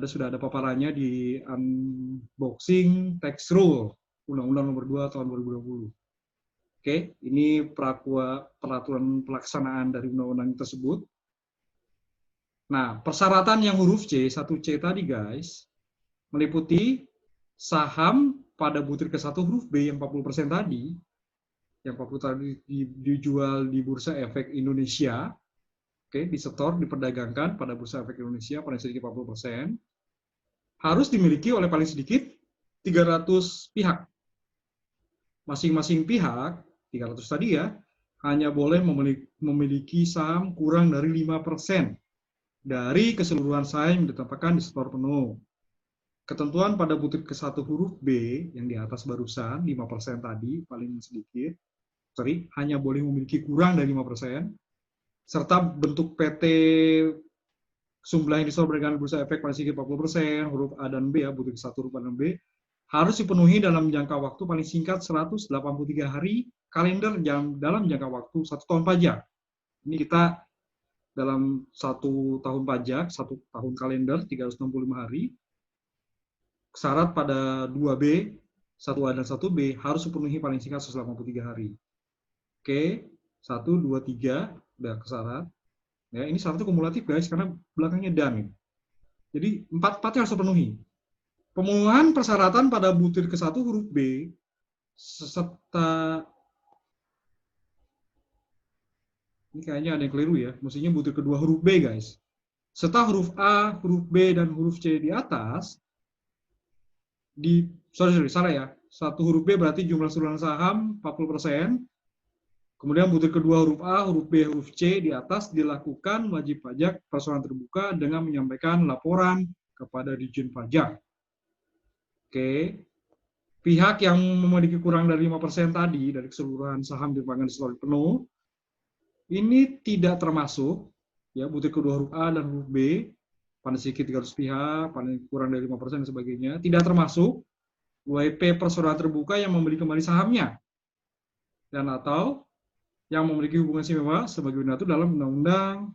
Sudah ada paparannya di unboxing tax rule Undang-Undang Nomor 2 tahun 2020. Oke, ini peraturan pelaksanaan dari undang-undang tersebut. Nah, persyaratan yang huruf C, 1C tadi guys, meliputi saham pada butir ke-1 huruf B yang 40% tadi, yang 40 tadi dijual di Bursa Efek Indonesia, oke, disetor, diperdagangkan pada Bursa Efek Indonesia paling sedikit 40%, harus dimiliki oleh paling sedikit 300 pihak. Masing-masing pihak, 300 tadi ya, hanya boleh memiliki saham kurang dari 5% dari keseluruhan saham yang ditetapkan di setor penuh. Ketentuan pada butir ke-1 huruf B yang di atas barusan, 5% tadi, paling sedikit, hanya boleh memiliki kurang dari 5%, serta bentuk PT jumlah yang disetor dengan bursa efek paling sedikit 40%, huruf A dan B ya, butir ke-1 huruf A dan B, harus dipenuhi dalam jangka waktu paling singkat 183 hari kalender dalam jangka waktu 1 tahun pajak. Ini kita dalam 1 tahun pajak, 1 tahun kalender, 365 hari, syarat pada 2B, 1A dan 1B harus dipenuhi paling singkat 183 hari. Oke, 1, 2, 3, udah ke syarat. Ya, ini syaratnya kumulatif guys, karena belakangnya dan. Jadi 4-4 harus terpenuhi. Pemenuhan persyaratan pada butir ke-1 huruf B serta ini kayaknya ada yang keliru ya. Mestinya butir kedua huruf B guys. Serta huruf A, huruf B dan huruf C di atas salah ya. Satu huruf B berarti jumlah keseluruhan saham 40%. Kemudian butir kedua huruf A, huruf B, huruf C di atas dilakukan wajib pajak persoalan terbuka dengan menyampaikan laporan kepada Ditjen Pajak. Oke. Pihak yang memiliki kurang dari 5% tadi dari keseluruhan saham dipakai seluruh penuh, ini tidak termasuk ya butir kedua huruf A dan huruf B, paling sedikit 300 pihak, paling kurang dari 5% dan sebagainya, tidak termasuk WP perseroan terbuka yang membeli kembali sahamnya dan atau yang memiliki hubungan istimewa sebagai diatur dalam undang-undang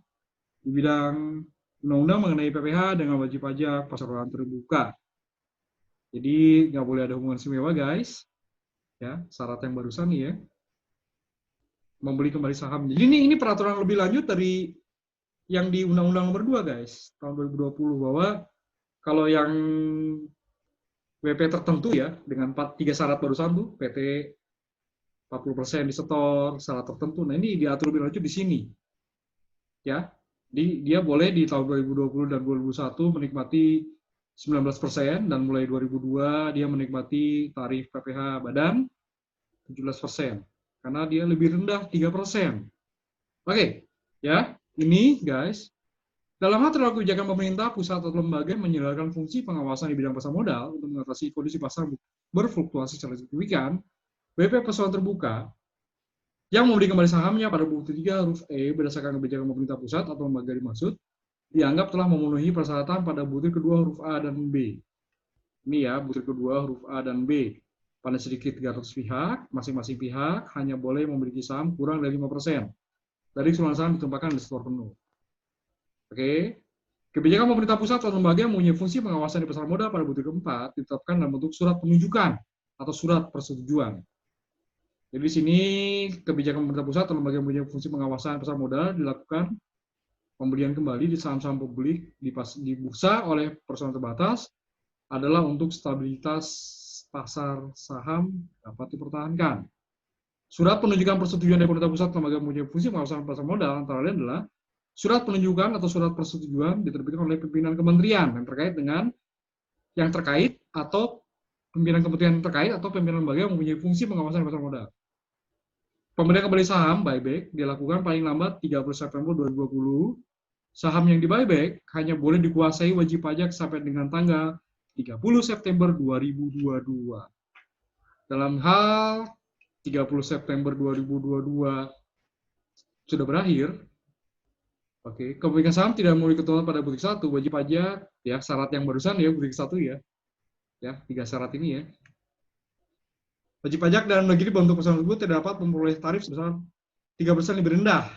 di bidang undang-undang mengenai PPh dengan wajib pajak perseroan terbuka. Jadi nggak boleh ada hubungan istimewa guys. Ya, syarat yang barusan nih ya. Membeli kembali saham. Jadi ini peraturan lebih lanjut dari yang di Undang-Undang Nomor 2 guys, tahun 2020 bahwa kalau yang WP tertentu ya dengan 3 syarat barusan tuh PT 40% disetor, syarat tertentu. Nah, ini diatur lebih lanjut di sini. Ya. Dia boleh di tahun 2020 dan 2021 menikmati 19% dan mulai 2002 dia menikmati tarif PPh badan 17%. Karena dia lebih rendah 3%. Oke, ya. Ini guys, dalam hal terlaku kebijakan pemerintah, pusat atau lembaga menjalankan fungsi pengawasan di bidang pasar modal untuk mengatasi kondisi pasar berfluktuasi secara signifikan, WP persoalan terbuka yang membeli kembali sahamnya pada butir 3 huruf E berdasarkan kebijakan pemerintah pusat atau lembaga dimaksud, dianggap telah memenuhi persyaratan pada butir kedua huruf A dan B. Ini ya, butir kedua huruf A dan B. Paling sedikit 300 pihak, masing-masing pihak hanya boleh memiliki saham kurang dari 5% dari keseluruhan saham ditumpahkan di setor penuh. Oke. Kebijakan pemerintah pusat atau lembaga yang mempunyai fungsi pengawasan di pasar modal pada butir keempat ditetapkan dalam bentuk surat penunjukan atau surat persetujuan. Jadi di sini kebijakan pemerintah pusat atau lembaga yang mempunyai fungsi pengawasan pasar modal dilakukan pembelian kembali di saham-saham publik di bursa oleh perusahaan terbatas adalah untuk stabilitas pasar saham dapat dipertahankan. Surat penunjukan persetujuan dari pemerintah pusat atau lembaga yang mempunyai fungsi pengawasan pasar modal antara lain adalah surat penunjukan atau surat persetujuan diterbitkan oleh pimpinan kementerian yang terkait atau pimpinan kementerian terkait atau pimpinan lembaga yang mempunyai fungsi pengawasan pasar modal. Pembelian kembali saham buyback dilakukan paling lambat 30 September 2020. Saham yang di buyback hanya boleh dikuasai wajib pajak sampai dengan tanggal 30 September 2022. Dalam hal 30 September 2022 sudah berakhir, oke, kepemilikan saham tidak memiliki ketentuan pada butir 1, wajib pajak, ya syarat yang barusan ya, butir 1 ya. Ya, 3 syarat ini ya. Wajib pajak dalam negeri untuk perusahaan tersebut tidak dapat memperoleh tarif sebesar 3% lebih rendah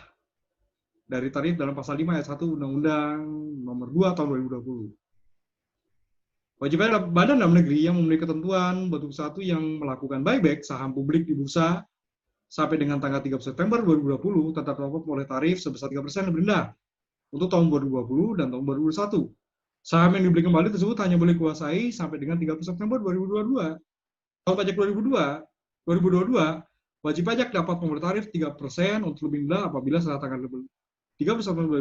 dari tarif dalam pasal 5 ayat 1 Undang-Undang Nomor 2 tahun 2020. Wajib pajak badan dalam negeri yang memiliki ketentuan bentuk 1 yang melakukan buyback saham publik di bursa sampai dengan tanggal 30 September 2020 tetap dapat memperoleh tarif sebesar 3% lebih rendah untuk tahun 2020 dan tahun 2021. Saham yang dibeli kembali tersebut hanya boleh dikuasai sampai dengan 30 September 2022. Tahun pajak 2022, wajib pajak dapat memperoleh tarif 3% untuk lebih rendah apabila setelah tanggal 30 September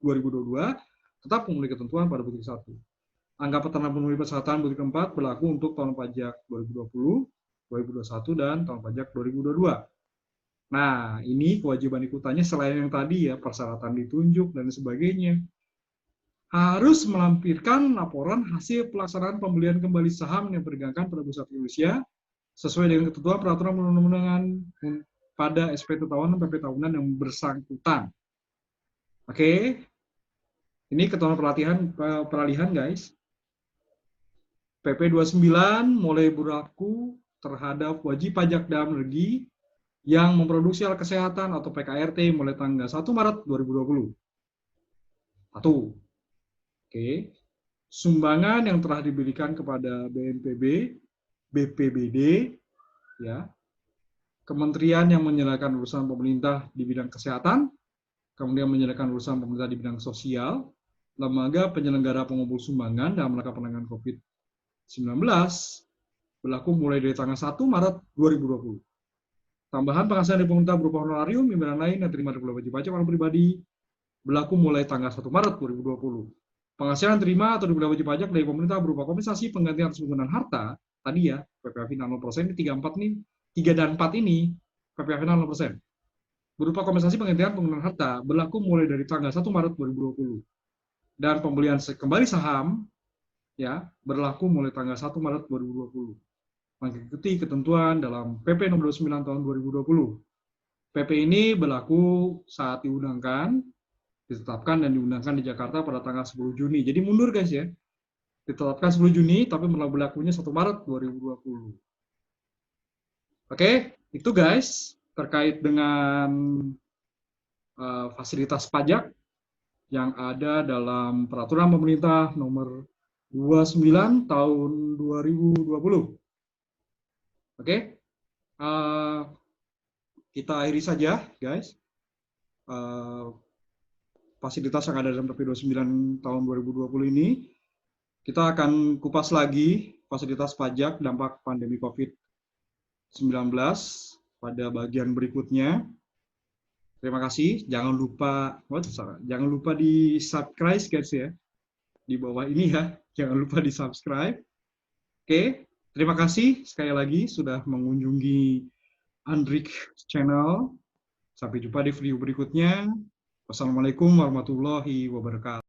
2022 tetap memiliki ketentuan pada butir 1. Angka peternak pemenuhi persyaratan butir keempat berlaku untuk tahun pajak 2020, 2021, dan tahun pajak 2022. Nah, ini kewajiban ikutannya selain yang tadi ya, persyaratan ditunjuk dan sebagainya. Harus melampirkan laporan hasil pelaksanaan pembelian kembali saham yang diperdagangkan pada Bursa Indonesia sesuai dengan ketentuan peraturan perundang-undangan pada SPT tahunan dan PP tahunan yang bersangkutan. Oke. Ini ketentuan peralihan guys. PP 29 mulai berlaku terhadap wajib pajak dalam negeri yang memproduksi alat kesehatan atau PKRT mulai tanggal 1 Maret 2020. 1. Oke. sumbangan yang telah diberikan kepada BNPB, BPBD, ya, kementerian yang menyelesaikan urusan pemerintah di bidang kesehatan, kemudian menyelesaikan urusan pemerintah di bidang sosial, lembaga penyelenggara pengumpul sumbangan dalam rangka penanganan COVID-19 berlaku mulai dari tanggal 1 Maret 2020. Tambahan penghasilan dari pemerintah berupa honorarium, imbalan lain yang terima dari wajib pajak orang pribadi berlaku mulai tanggal 1 Maret 2020. Penghasilan terima atau diberi wajib pajak dari pemerintah berupa kompensasi penggantian atas penggunaan harta, tadi ya, PPh final 0%, ini 34 nih, 3 dan 4 ini, PPh final 0%. Berupa kompensasi penggantian penggunaan harta berlaku mulai dari tanggal 1 Maret 2020. Dan pembelian kembali saham ya berlaku mulai tanggal 1 Maret 2020. Mengikuti ketentuan dalam PP nomor 29 tahun 2020. PP ini berlaku saat diundangkan, ditetapkan dan diundangkan di Jakarta pada tanggal 10 Juni. Jadi mundur guys ya. Ditetapkan 10 Juni tapi berlakunya 1 Maret 2020. Oke, itu guys terkait dengan fasilitas pajak yang ada dalam peraturan pemerintah nomor 29 tahun 2020. Oke, kita akhiri saja, guys. Fasilitas yang ada dalam PP 29 tahun 2020 ini, kita akan kupas lagi fasilitas pajak dampak pandemi COVID-19 pada bagian berikutnya. Terima kasih. Jangan lupa di subscribe, guys ya, di bawah ini ya. Jangan lupa di subscribe. Oke. Terima kasih sekali lagi sudah mengunjungi Andrik Channel. Sampai jumpa di video berikutnya. Wassalamualaikum warahmatullahi wabarakatuh.